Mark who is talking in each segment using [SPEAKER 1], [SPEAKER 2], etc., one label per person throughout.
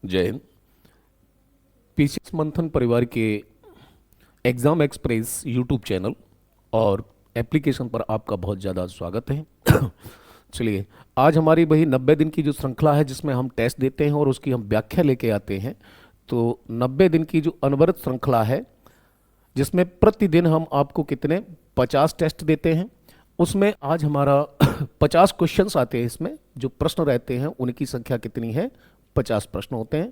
[SPEAKER 1] जय हिंद। पीसीएस मंथन परिवार के एग्ज़ाम एक्सप्रेस यूट्यूब चैनल और एप्लीकेशन पर आपका बहुत ज़्यादा स्वागत है। चलिए, आज हमारी वही 90 दिन की जो श्रृंखला है जिसमें हम टेस्ट देते हैं और उसकी हम व्याख्या लेके आते हैं। तो 90 दिन की जो अनवरत श्रृंखला है जिसमें प्रतिदिन हम आपको कितने 50 टेस्ट देते हैं, उसमें आज हमारा 50 क्वेश्चंस आते हैं। इसमें जो प्रश्न रहते हैं उनकी संख्या कितनी है? 50 प्रश्न होते हैं।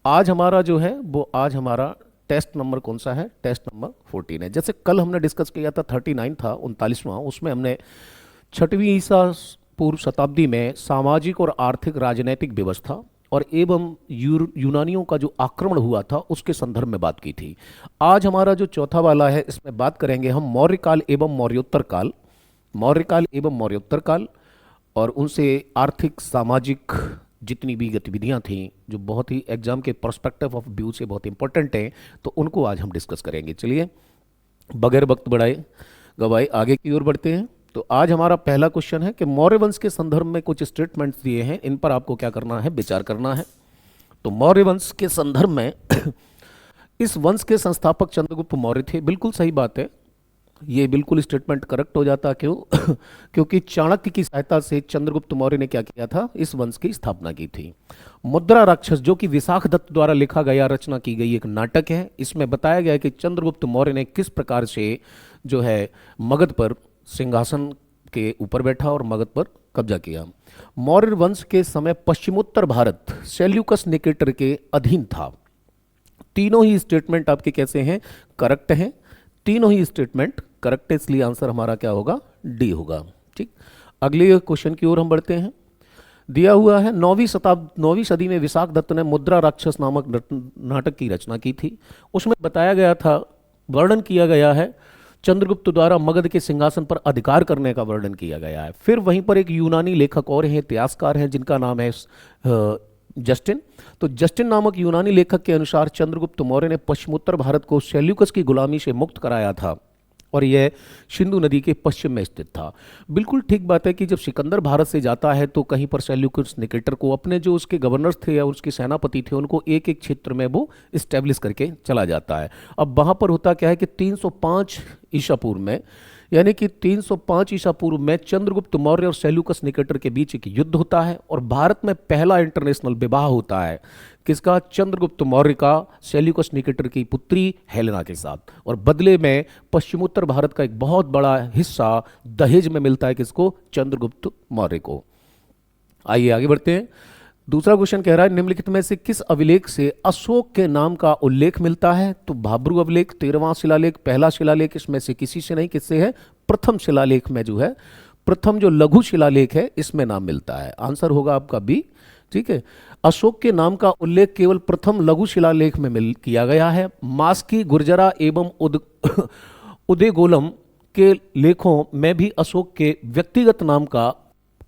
[SPEAKER 1] आज हमारा जो है वो आज हमारा टेस्ट नंबर कौन सा है? टेस्ट नंबर 14 है। जैसे कल हमने डिस्कस किया था 39 था 39वां, उसमें हमने 6वीं ईसा पूर्व शताब्दी में सामाजिक और आर्थिक राजनैतिक व्यवस्था और एवं यूनानियों का जो आक्रमण हुआ था उसके संदर्भ में बात की थी। आज हमारा जो चौथा वाला है इसमें बात करेंगे हम मौर्य काल एवं मौर्योत्तर काल, मौर्य काल एवं मौर्योत्तर काल और उनसे आर्थिक सामाजिक जितनी भी गतिविधियां थीं जो बहुत ही एग्जाम के पर्सपेक्टिव ऑफ व्यू से बहुत इंपॉर्टेंट हैं, तो उनको आज हम डिस्कस करेंगे। चलिए, बगैर वक्त बढ़ाए गवाए आगे की ओर बढ़ते हैं। तो आज हमारा पहला क्वेश्चन है कि मौर्य वंश के संदर्भ में कुछ स्टेटमेंट्स दिए हैं, इन पर आपको क्या करना है? विचार करना है। तो मौर्य वंश के संदर्भ में इस वंश के संस्थापक चंद्रगुप्त मौर्य थे। बिल्कुल सही बात है, ये बिल्कुल स्टेटमेंट करेक्ट हो जाता। क्यों? क्योंकि चाणक्य की सहायता से चंद्रगुप्त मौर्य ने क्या किया था? इस वंश की स्थापना की थी। मुद्रा राक्षस, जो कि विशाख दत्त द्वारा लिखा गया, रचना की गई एक नाटक है। इसमें बताया गया है कि चंद्रगुप्त मौर्य ने किस प्रकार से जो है मगध पर सिंहासन के ऊपर बैठा और मगध पर कब्जा किया। मौर्य वंश के समय पश्चिमोत्तर भारत सेल्यूकस निकेटर के अधीन था। तीनों ही स्टेटमेंट आपके कैसे हैं? करेक्ट हैं। तीनों ही स्टेटमेंट करेक्ट है, इसलिए आंसर हमारा क्या होगा? डी होगा। ठीक, अगले क्वेश्चन की ओर हम बढ़ते हैं। दिया हुआ है 9वीं सदी में विशाख दत्त ने मुद्रा राक्षस नामक नाटक की रचना की थी। उसमें बताया गया था, वर्णन किया गया है, चंद्रगुप्त द्वारा मगध के सिंहासन पर अधिकार करने का वर्णन किया गया है। फिर वहीं पर एक यूनानी लेखक और हैं, इतिहासकार हैं, जिनका नाम है जस्टिन। तो जस्टिन नामक यूनानी लेखक के अनुसार चंद्रगुप्त मौर्य ने पश्चिमोत्तर भारत को सेल्यूकस की गुलामी से मुक्त कराया था और यह सिंधु नदी के पश्चिम में स्थित था। बिल्कुल ठीक बात है कि जब सिकंदर भारत से जाता है तो कहीं पर सेल्यूकस निकेटर को अपने जो उसके गवर्नर्स थे या उसके सेनापति थे उनको एक एक क्षेत्र में वो इस्टेब्लिश करके चला जाता है। अब वहाँ पर होता क्या है कि 305 ईसा पूर्व में, यानी कि 305 ईसा पूर्व में चंद्रगुप्त मौर्य और सेल्यूकस निकेटर के बीच एक युद्ध होता है और भारत में पहला इंटरनेशनल विवाह होता है। किसका? चंद्रगुप्त मौर्य का सेल्यूकस निकेटर की पुत्री हेलेना के साथ। और बदले में पश्चिमोत्तर भारत का एक बहुत बड़ा हिस्सा दहेज में मिलता है। किसको? चंद्रगुप्त मौर्य को। आइए आगे बढ़ते हैं। दूसरा क्वेश्चन कह रहा है, निम्नलिखित में से किस अभिलेख से अशोक के नाम का उल्लेख मिलता है? तो भाब्रू अभिलेख, 13वां शिलालेख, पहला शिलालेख, इसमें से किसी से नहीं। किससे है? प्रथम शिलालेख में जो है, प्रथम जो लघु शिलालेख है इसमें नाम मिलता है। आंसर होगा आपका बी। ठीक है, अशोक के नाम का उल्लेख केवल प्रथम लघु शिलालेख में किया गया है। मास्की, गुर्जरा एवं उदयगोलम के लेखों में भी अशोक के व्यक्तिगत नाम का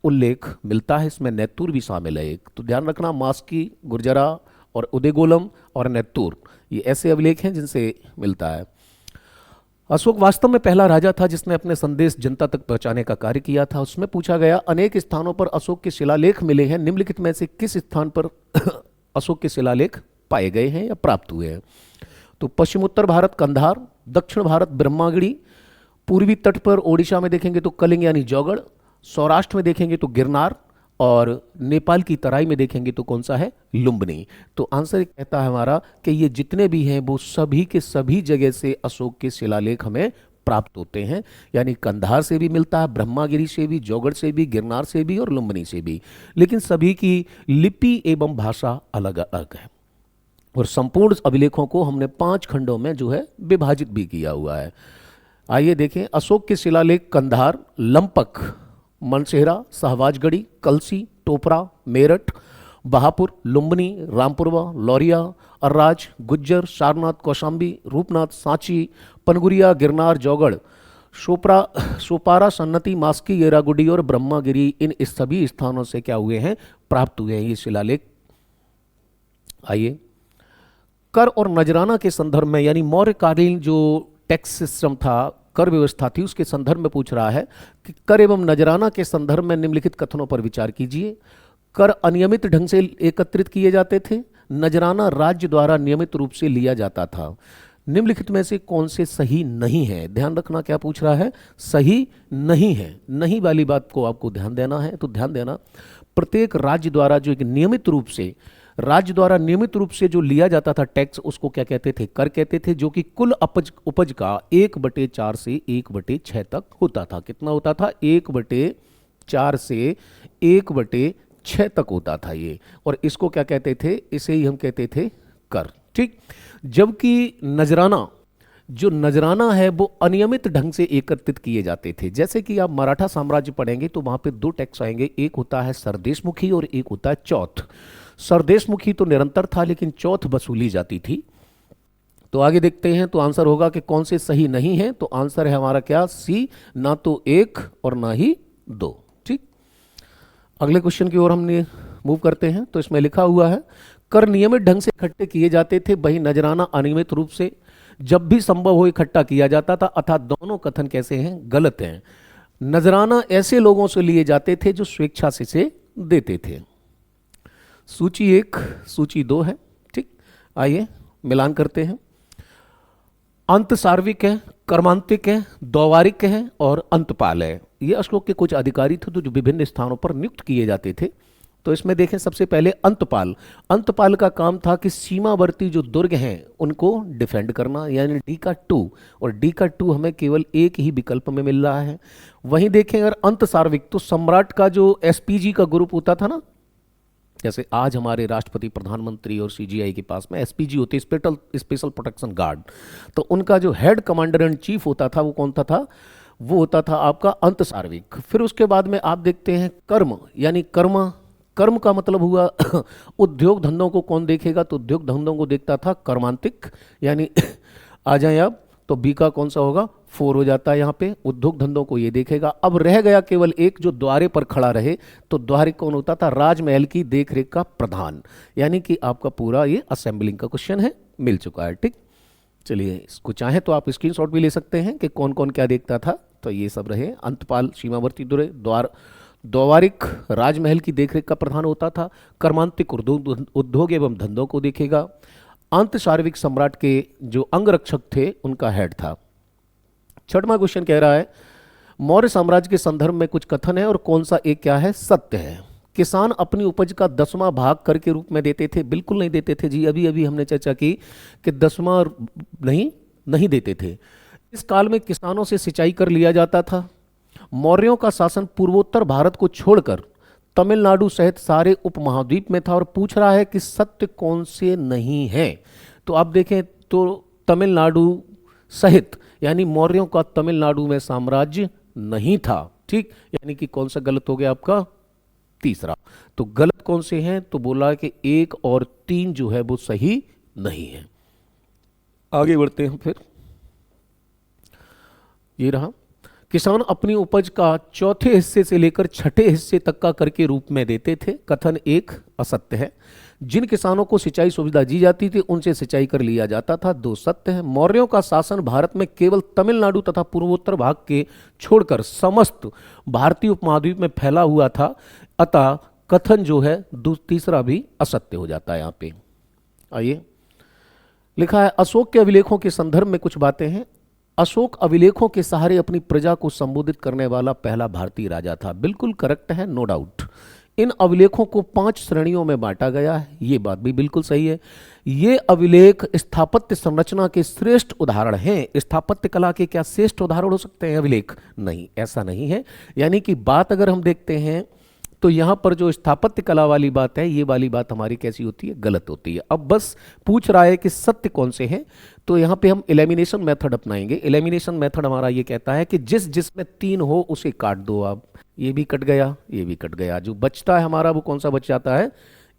[SPEAKER 1] उल्लेख मिलता है। इसमें नेत्तूर भी शामिल है एक, तो ध्यान रखना, मास्की, गुर्जरा और उदयगोलम और नेत्तूर, ये ऐसे अभिलेख हैं जिनसे मिलता है। अशोक वास्तव में पहला राजा था जिसने अपने संदेश जनता तक पहुंचाने का कार्य किया था। उसमें पूछा गया, अनेक स्थानों पर अशोक के शिलालेख मिले हैं, निम्नलिखित में से किस स्थान पर अशोक के शिलालेख पाए गए हैं या प्राप्त हुए हैं? तो पश्चिमोत्तर भारत कंधार, दक्षिण भारत ब्रह्मागिरी, पूर्वी तट पर ओडिशा में देखेंगे तो कलिंग यानी जौगढ़, सौराष्ट्र में देखेंगे तो गिरनार और नेपाल की तराई में देखेंगे तो कौन सा है? लुम्बिनी। तो आंसर कहता है हमारा कि ये जितने भी हैं वो सभी के सभी जगह से अशोक के शिलालेख हमें प्राप्त होते हैं। यानी कंधार से भी मिलता है, ब्रह्मागिरी से भी, जौगढ़ से भी, गिरनार से भी और लुम्बिनी से भी, लेकिन सभी की लिपि एवं भाषा अलग अलग है। और संपूर्ण अभिलेखों को हमने 5 खंडों में जो है विभाजित भी किया हुआ है। आइए देखें, अशोक के शिलालेख कंधार, लंपक, मनसेहरा, सहवाजगढ़ी, कलसी, टोपरा, मेरठ, बहापुर, लुम्बिनी, रामपुरवा, लौरिया, अर्राज, गुज्जर, सारनाथ, कौशाम्बी, रूपनाथ, सांची, पनगुरिया, गिरनार, जौगढ़, सोपारा, सन्नति, मास्की, येरागुडी और ब्रह्मागिरी, इन इस सभी स्थानों से क्या हुए हैं? प्राप्त हुए हैं ये शिलालेख। आइए, कर और नजराना के संदर्भ में, यानी मौर्यकालीन जो टैक्स सिस्टम था, कर व्यवस्था थी, उसके संदर्भ में पूछ रहा है कि कर एवं नजराना के संदर्भ में निम्नलिखित कथनों पर विचार कीजिए। कर अनियमित ढंग से एकत्रित किए जाते थे, नजराना राज्य द्वारा नियमित रूप से लिया जाता था। निम्नलिखित में से कौन से सही नहीं है? ध्यान रखना, क्या पूछ रहा है? सही नहीं है। नहीं वाली बात को आपको ध्यान देना है। तो ध्यान देना, प्रत्येक राज्य द्वारा जो एक नियमित रूप से, राज्य द्वारा नियमित रूप से जो लिया जाता था टैक्स, उसको क्या कहते थे? कर कहते थे, जो कि कुल उपज का 1/4 से 1/6 तक होता था। कितना होता था? 1/4 से 1/6 तक होता था ये। और इसको क्या कहते थे? इसे ही हम कहते थे कर। ठीक। जबकि नजराना, जो नजराना है वो अनियमित ढंग से एकत्रित किए जाते थे। जैसे कि आप मराठा साम्राज्य पढ़ेंगे तो वहां पे 2 टैक्स आएंगे, एक होता है सरदेशमुखी और एक होता है चौथ। सरदेशमुखी तो निरंतर था, लेकिन चौथ वसूली जाती थी। तो आगे देखते हैं, तो आंसर होगा कि कौन से सही नहीं है। तो आंसर है हमारा क्या? सी, ना तो 1 और ना ही 2। ठीक। अगले क्वेश्चन की ओर हमने मूव करते हैं। तो इसमें लिखा हुआ है, कर नियमित ढंग से इकट्ठे किए जाते थे, वही नजराना अनियमित रूप से जब भी संभव हो इकट्ठा किया जाता था। अर्थात दोनों कथन कैसे हैं? गलत हैं। नजराना ऐसे लोगों से लिए जाते थे जो स्वेच्छा से इसे देते थे। सूची 1, सूची 2 है। ठीक। आइए मिलान करते हैं। अंत सार्विक है, कर्मांतिक है, द्व्यारिक है और अंतपाल है। ये अशोक के कुछ अधिकारी थे जो विभिन्न स्थानों पर नियुक्त किए जाते थे। तो इसमें देखें, सबसे पहले अंतपाल। अंतपाल का काम था कि सीमावर्ती जो दुर्ग हैं उनको डिफेंड करना, यानी डी का 2। और डी का 2 हमें केवल एक ही विकल्प में मिल रहा है। वहीं देखें अगर अंत सार्विक, तो सम्राट का जो एसपीजी का ग्रुप होता था ना, जैसे आज हमारे राष्ट्रपति, प्रधानमंत्री और सीजीआई के पास में एसपीजी होते, स्पेशल प्रोटेक्शन गार्ड, तो उनका जो हेड कमांडर एंड चीफ होता था वो कौन था? वो होता था आपका अंत सार्विक। फिर उसके बाद में आप देखते हैं कर्म, यानी कर्म का मतलब हुआ उद्योग धंधों को कौन देखेगा? तो उद्योग धंधों को देखता था कर्मांतिक, यानी आ जाए आप, तो बी का कौन सा होगा? 4 हो जाता है यहाँ पे। उद्योग धंधों को ये देखेगा। अब रह गया केवल एक जो द्वारे पर खड़ा रहे, तो द्वारिक कौन होता था? राजमहल की देखरेख का प्रधान। यानी कि आपका पूरा ये असेंबलिंग का क्वेश्चन है, मिल चुका है। ठीक। चलिए, इसको चाहे तो आप स्क्रीनशॉट भी ले सकते हैं कि कौन कौन क्या देखता था। तो ये सब रहे, अंतपाल सीमावर्ती दुर्ग, द्वारिक राजमहल की देखरेख का प्रधान होता था, कर्मांतिक उद्योग एवं धंधों को देखेगा, अंत सार्विक सम्राट के जो अंगरक्षक थे उनका हेड था। 6वां क्वेश्चन कह रहा है, मौर्य साम्राज्य के संदर्भ में कुछ कथन है और कौन सा एक क्या है? सत्य है। किसान अपनी उपज का 10वां भाग कर के रूप में देते थे? बिल्कुल नहीं देते थे जी। अभी अभी हमने चर्चा की कि 10वां नहीं देते थे। इस काल में किसानों से सिंचाई कर लिया जाता था। मौर्यों का शासन पूर्वोत्तर भारत को छोड़कर तमिलनाडु सहित सारे उपमहाद्वीप में था। और पूछ रहा है कि सत्य कौन से नहीं है? तो आप देखें तो तमिलनाडु सहित, यानी मौर्यों का तमिलनाडु में साम्राज्य नहीं था। ठीक। यानी कि कौन सा गलत हो गया आपका? तीसरा। तो गलत कौन से हैं? तो बोला कि 1 और 3 जो है वो सही नहीं है। आगे बढ़ते हैं। फिर ये रहा, किसान अपनी उपज का चौथे हिस्से से लेकर छठे हिस्से तक का कर के रूप में देते थे। कथन 1 असत्य है। जिन किसानों को सिंचाई सुविधा दी जाती थी उनसे सिंचाई कर लिया जाता था। 2 सत्य है। मौर्यों का शासन भारत में केवल तमिलनाडु तथा पूर्वोत्तर भाग के छोड़कर समस्त भारतीय उपमहाद्वीप में फैला हुआ था। अतः कथन जो है तीसरा भी असत्य हो जाता है यहाँ पे। आइए, लिखा है, अशोक के अभिलेखों के संदर्भ में कुछ बातें हैं। अशोक अभिलेखों के सहारे अपनी प्रजा को संबोधित करने वाला पहला भारतीय राजा था। बिल्कुल करेक्ट है, नो डाउट। इन अभिलेखों को 5 श्रेणियों में बांटा गया है, ये बात भी बिल्कुल सही है। ये अभिलेख स्थापत्य संरचना के श्रेष्ठ उदाहरण हैं। स्थापत्य कला के क्या श्रेष्ठ उदाहरण हो सकते हैं अभिलेख? नहीं, ऐसा नहीं है। यानी कि बात अगर हम देखते हैं तो यहां पर जो स्थापत्य कला वाली बात है, ये वाली बात हमारी कैसी होती है? गलत होती है। अब बस पूछ रहा है कि सत्य कौन से हैं, तो यहां पे हम एलिमिनेशन मेथड अपनाएंगे। एलिमिनेशन मेथड हमारा ये कहता है कि जिसमें 3 हो उसे काट दो आप। ये भी कट गया, ये भी कट गया, जो बचता है हमारा वो कौन सा बच जाता है?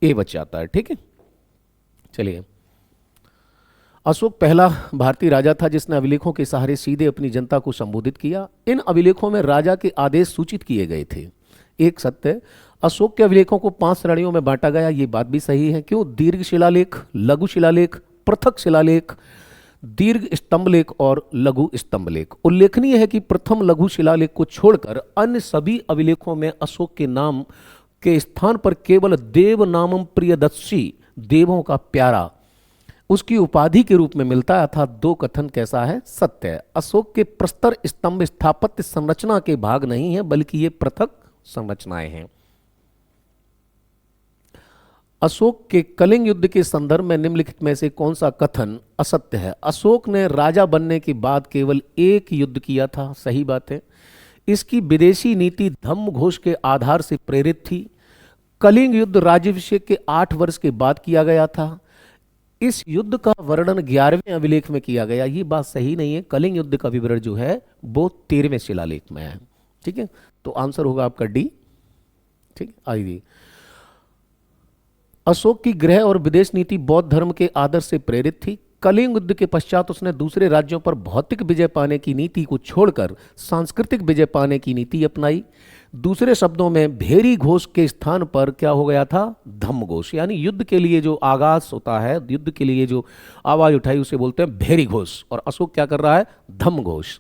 [SPEAKER 1] ए बच जाता है। ठीक है। चलिए, अशोक पहला भारतीय राजा था जिसने अभिलेखों के सहारे सीधे अपनी जनता को संबोधित किया। इन अभिलेखों में राजा के आदेश सूचित किए गए थे। एक सत्य। अशोक के अभिलेखों को 5 श्रेणियों में बांटा गया, ये बात भी सही है। क्यों? दीर्घ शिलालेख, लघु शिलालेख, पृथक शिलालेख, दीर्घ स्तंभलेख और लघु स्तंभलेख। उल्लेखनीय है कि प्रथम लघु शिलालेख को छोड़कर अन्य सभी अभिलेखों में अशोक के नाम के स्थान पर केवल देव नामम प्रियदर्शी देवों का प्यारा, उसकी उपाधि के रूप में मिलता है, अर्थात दो कथन कैसा है, सत्य है। अशोक के प्रस्तर स्तंभ स्थापत्य संरचना के भाग नहीं है, बल्कि ये पृथक संरचनाएं हैं। अशोक के कलिंग युद्ध के संदर्भ में निम्नलिखित में से कौन सा कथन असत्य है? अशोक ने राजा बनने के बाद केवल एक युद्ध किया था, सही बात है। इसकी विदेशी नीति धम्म घोष के आधार से प्रेरित थी। कलिंग युद्ध राज्याभिषेक के 8 वर्ष के बाद किया गया था। इस युद्ध का वर्णन 11वें अभिलेख में किया गया, ये बात सही नहीं है। कलिंग युद्ध का विवरण जो है वो 13वें शिलालेख में है। ठीक है, तो आंसर होगा आपका डी। ठीक, आइए। अशोक की गृह और विदेश नीति बौद्ध धर्म के आदर्श से प्रेरित थी। कलिंग युद्ध के पश्चात उसने दूसरे राज्यों पर भौतिक विजय पाने की नीति को छोड़कर सांस्कृतिक विजय पाने की नीति अपनाई। दूसरे शब्दों में भेरी घोष के स्थान पर क्या हो गया था, धम्म घोष। यानी युद्ध के लिए जो आगाज होता है, युद्ध के लिए जो आवाज उठाई उसे बोलते हैं भेरी घोष, और अशोक क्या कर रहा है, धम्म घोष।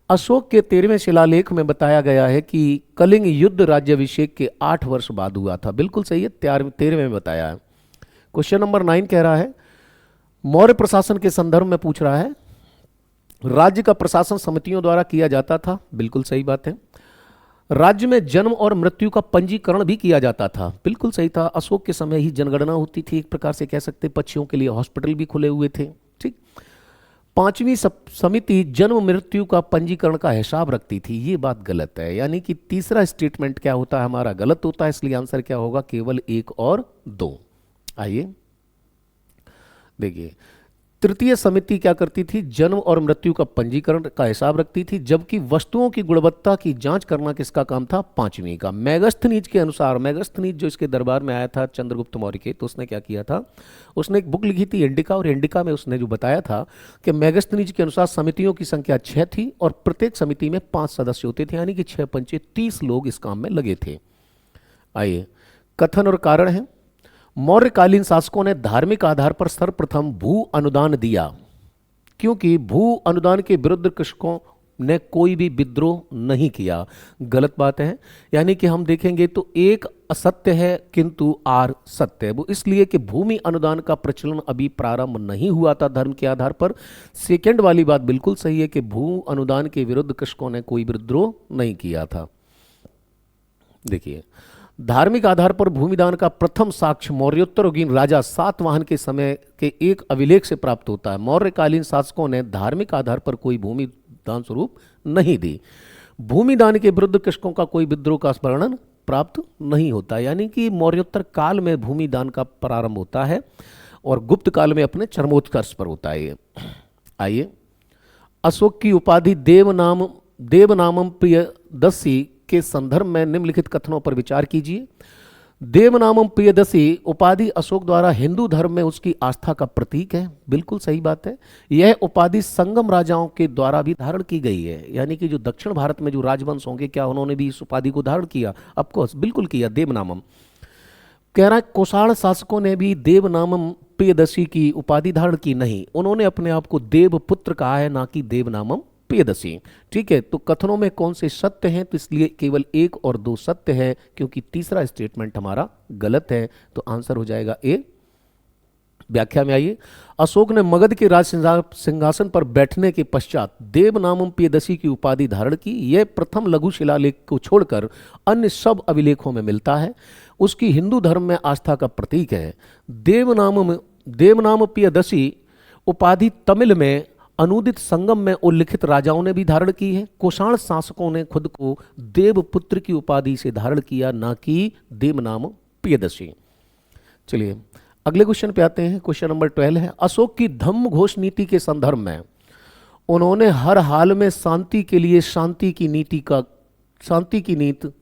[SPEAKER 1] अशोक के 13वें शिलालेख में बताया गया है कि कलिंग युद्ध राज्याभिषेक के 8 वर्ष बाद हुआ था। बिल्कुल सही है, 13वें में बताया है। क्वेश्चन नंबर 9 कह रहा है, मौर्य प्रशासन के संदर्भ में पूछ रहा है। राज्य का प्रशासन समितियों द्वारा किया जाता था, बिल्कुल सही बात है। राज्य में जन्म और मृत्यु का पंजीकरण भी किया जाता था, बिल्कुल सही था। अशोक के समय ही जनगणना होती थी, एक प्रकार से कह सकते, पक्षियों के लिए हॉस्पिटल भी खुले हुए थे। ठीक। 5वीं समिति जन्म मृत्यु का पंजीकरण का हिसाब रखती थी, ये बात गलत है। यानी कि तीसरा स्टेटमेंट क्या होता है हमारा, गलत होता है, इसलिए आंसर क्या होगा, केवल 1 और 2। आइए देखिए, तृतीय समिति क्या करती थी, जन्म और मृत्यु का पंजीकरण का हिसाब रखती थी, जबकि वस्तुओं की गुणवत्ता की जांच करना किसका काम था, 5वीं का। मेगस्थनीज के अनुसार, मेगस्थनीज जो इसके दरबार में आया था चंद्रगुप्त मौर्य के, तो उसने क्या किया था, उसने एक बुक लिखी थी इंडिका, और इंडिका में उसने जो बताया था कि मेगस्थनीज के अनुसार समितियों की संख्या 6 थी और प्रत्येक समिति में 5 सदस्य होते थे, यानी कि 6 पंचे 30 लोग इस काम में लगे थे। आइए, कथन और कारण है। मौर्यकालीन शासकों ने धार्मिक आधार पर सर्वप्रथम भू अनुदान दिया, क्योंकि भू अनुदान के विरुद्ध कृषकों ने कोई भी विद्रोह नहीं किया। गलत बात है। यानी कि हम देखेंगे तो एक असत्य है किंतु आर सत्य है। वो इसलिए कि भूमि अनुदान का प्रचलन अभी प्रारंभ नहीं हुआ था धर्म के आधार पर। सेकेंड वाली बात बिल्कुल सही है कि भू अनुदान के विरुद्ध कृषकों ने कोई विद्रोह नहीं किया था। देखिए, धार्मिक आधार पर भूमिदान का प्रथम साक्ष्य मौर्योत्तरयुगीन राजा सातवाहन के समय के एक अभिलेख से प्राप्त होता है। मौर्यकालीन शासकों ने धार्मिक आधार पर कोई भूमिदान स्वरूप नहीं दी। भूमिदान के विरुद्ध कृषकों का कोई विद्रोह का वर्णन प्राप्त नहीं होता। यानी कि मौर्योत्तर काल में भूमिदान का प्रारंभ होता है और गुप्त काल में अपने चरमोत्कर्ष पर होता है। आइए, अशोक की उपाधि देवनामम प्रियदर्शी के संदर्भ में निम्नलिखित कथनों पर विचार कीजिए। देवनामम प्रियदर्शी उपाधि अशोक द्वारा हिंदू धर्म में उसकी आस्था का प्रतीक है, बिल्कुल सही बात है। यह उपाधि संगम राजाओं के द्वारा भी धारण की गई है, यानी कि जो दक्षिण भारत में जो राजवंश होंगे, क्या उन्होंने भी इस उपाधि को धारण किया? ऑफकोर्स, बिल्कुल किया। देवनामम कह रहा है, कोषाण शासकों ने भी देवनामम प्रियदर्शी की उपाधि धारण की नहीं, उन्होंने अपने आप को देवपुत्र कहा है, ना कि देवनामम प्रियदर्शी। ठीक है, तो कथनों में कौन से सत्य हैं, तो इसलिए केवल 1 और 2 सत्य है, क्योंकि तीसरा स्टेटमेंट हमारा गलत है। तो आंसर हो जाएगा ए। व्याख्या में आइए। अशोक ने मगध के राज सिंहासन पर बैठने के पश्चात देवनामम प्रियदर्शी की उपाधि धारण की। यह प्रथम लघु शिलालेख को छोड़कर अन्य सब अभिलेखों में मिलता है। उसकी हिंदू धर्म में आस्था का प्रतीक है। देवनाम प्रियदर्शी उपाधि तमिल में अनुदित संगम में उल्लिखित राजाओं ने भी धारण की है। कोषाण शासकों ने खुद को देवपुत्र की उपाधि से धारण किया, ना कि देवनाम प्रियदर्शी। चलिए अगले क्वेश्चन पे आते हैं। क्वेश्चन नंबर 12 है, अशोक की धम्म घोष नीति के संदर्भ में उन्होंने हर हाल में शांति के लिए शांति की नीति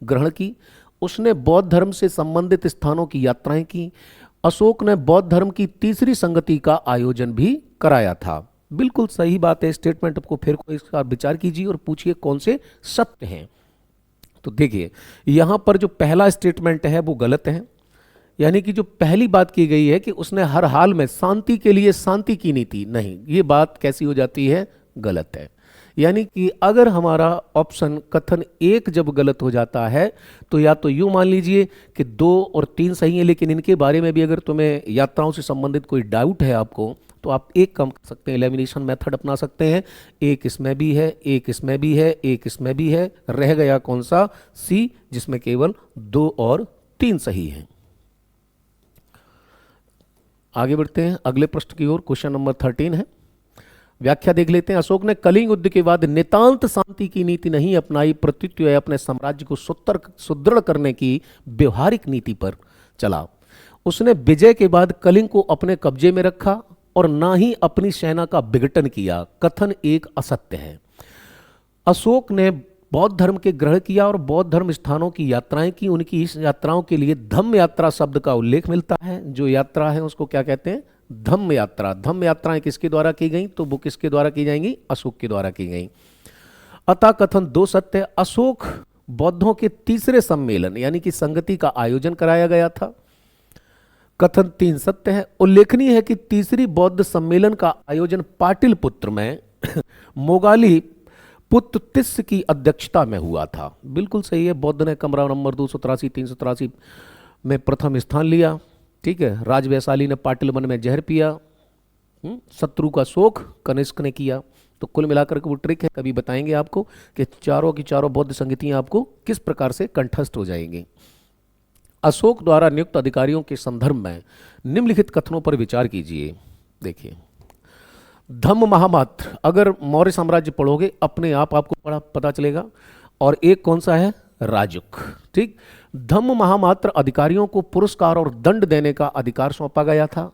[SPEAKER 1] ग्रहण की। उसने बौद्ध धर्म से संबंधित स्थानों की यात्राएं की। अशोक ने बौद्ध धर्म की तीसरी संगति का आयोजन भी कराया था। बिल्कुल सही बात है। स्टेटमेंट आपको फिर कोई इसका विचार कीजिए और पूछिए कौन से सत्य हैं। तो देखिए, यहां पर जो पहला स्टेटमेंट है वो गलत है। यानी कि जो पहली बात की गई है कि उसने हर हाल में शांति के लिए शांति की नीति, नहीं, ये बात कैसी हो जाती है, गलत है। यानी कि अगर हमारा ऑप्शन कथन एक जब गलत हो जाता है तो या तो यूं मान लीजिए कि 2 और 3 सही है, लेकिन इनके बारे में भी अगर तुम्हें यात्राओं से संबंधित कोई डाउट है आपको, तो आप एक काम कर सकते हैं, एलिमिनेशन मेथड अपना सकते हैं। एक इसमें भी है, एक इसमें भी है, एक इसमें भी है, रह गया कौन सा? सी, जिसमें केवल 2 और 3 सही हैं। आगे बढ़ते हैं अगले प्रश्न की ओर। क्वेश्चन नंबर 13 है, व्याख्या देख लेते हैं। अशोक ने कलिंग युद्ध के बाद नितांत शांति की नीति नहीं अपनाई, प्रत्युत अपने साम्राज्य को सुदृढ़ करने की व्यवहारिक नीति पर चला। उसने विजय के बाद कलिंग को अपने कब्जे में रखा और ना ही अपनी सेना का विघटन किया। कथन एक असत्य है। अशोक ने बौद्ध धर्म के ग्रहण किया और बौद्ध धर्म स्थानों की यात्राएं की। उनकी इस यात्राओं के लिए धम्म यात्रा शब्द का उल्लेख मिलता है। जो यात्रा है उसको क्या कहते हैं? धम्म यात्रा। धम्म यात्राएं किसके द्वारा की गई? तो वो किसके द्वारा की जाएंगी? अशोक के द्वारा की गई। अतः कथन 2 सत्य है। अशोक बौद्धों के तीसरे सम्मेलन यानी कि संगति का आयोजन कराया गया था। कथन 3 सत्य है। उल्लेखनीय है कि तीसरी बौद्ध सम्मेलन का आयोजन पाटलिपुत्र में मोगाली पुत्र तिस्स की अध्यक्षता में हुआ था। बिल्कुल सही है। बौद्ध ने कमरा नंबर 283 383 में प्रथम स्थान लिया। ठीक है। राज वैशाली ने पाटलिपुत्र में जहर पिया। शत्रु का शोक कनिष्क ने किया। तो कुल मिलाकर के वो ट्रिक है, कभी बताएंगे आपको कि चारों की चारों बौद्ध संगतियां आपको किस प्रकार से कंठस्थ हो जाएंगी। अशोक द्वारा नियुक्त अधिकारियों के संदर्भ में निम्नलिखित कथनों पर विचार कीजिए। देखिए, धम्म महामात्र, अगर मौर्य साम्राज्य पढ़ोगे अपने आप आपको पता चलेगा। और एक कौन सा है? राजुक। ठीक। धम्म महामात्र अधिकारियों को पुरस्कार और दंड देने का अधिकार सौंपा गया था।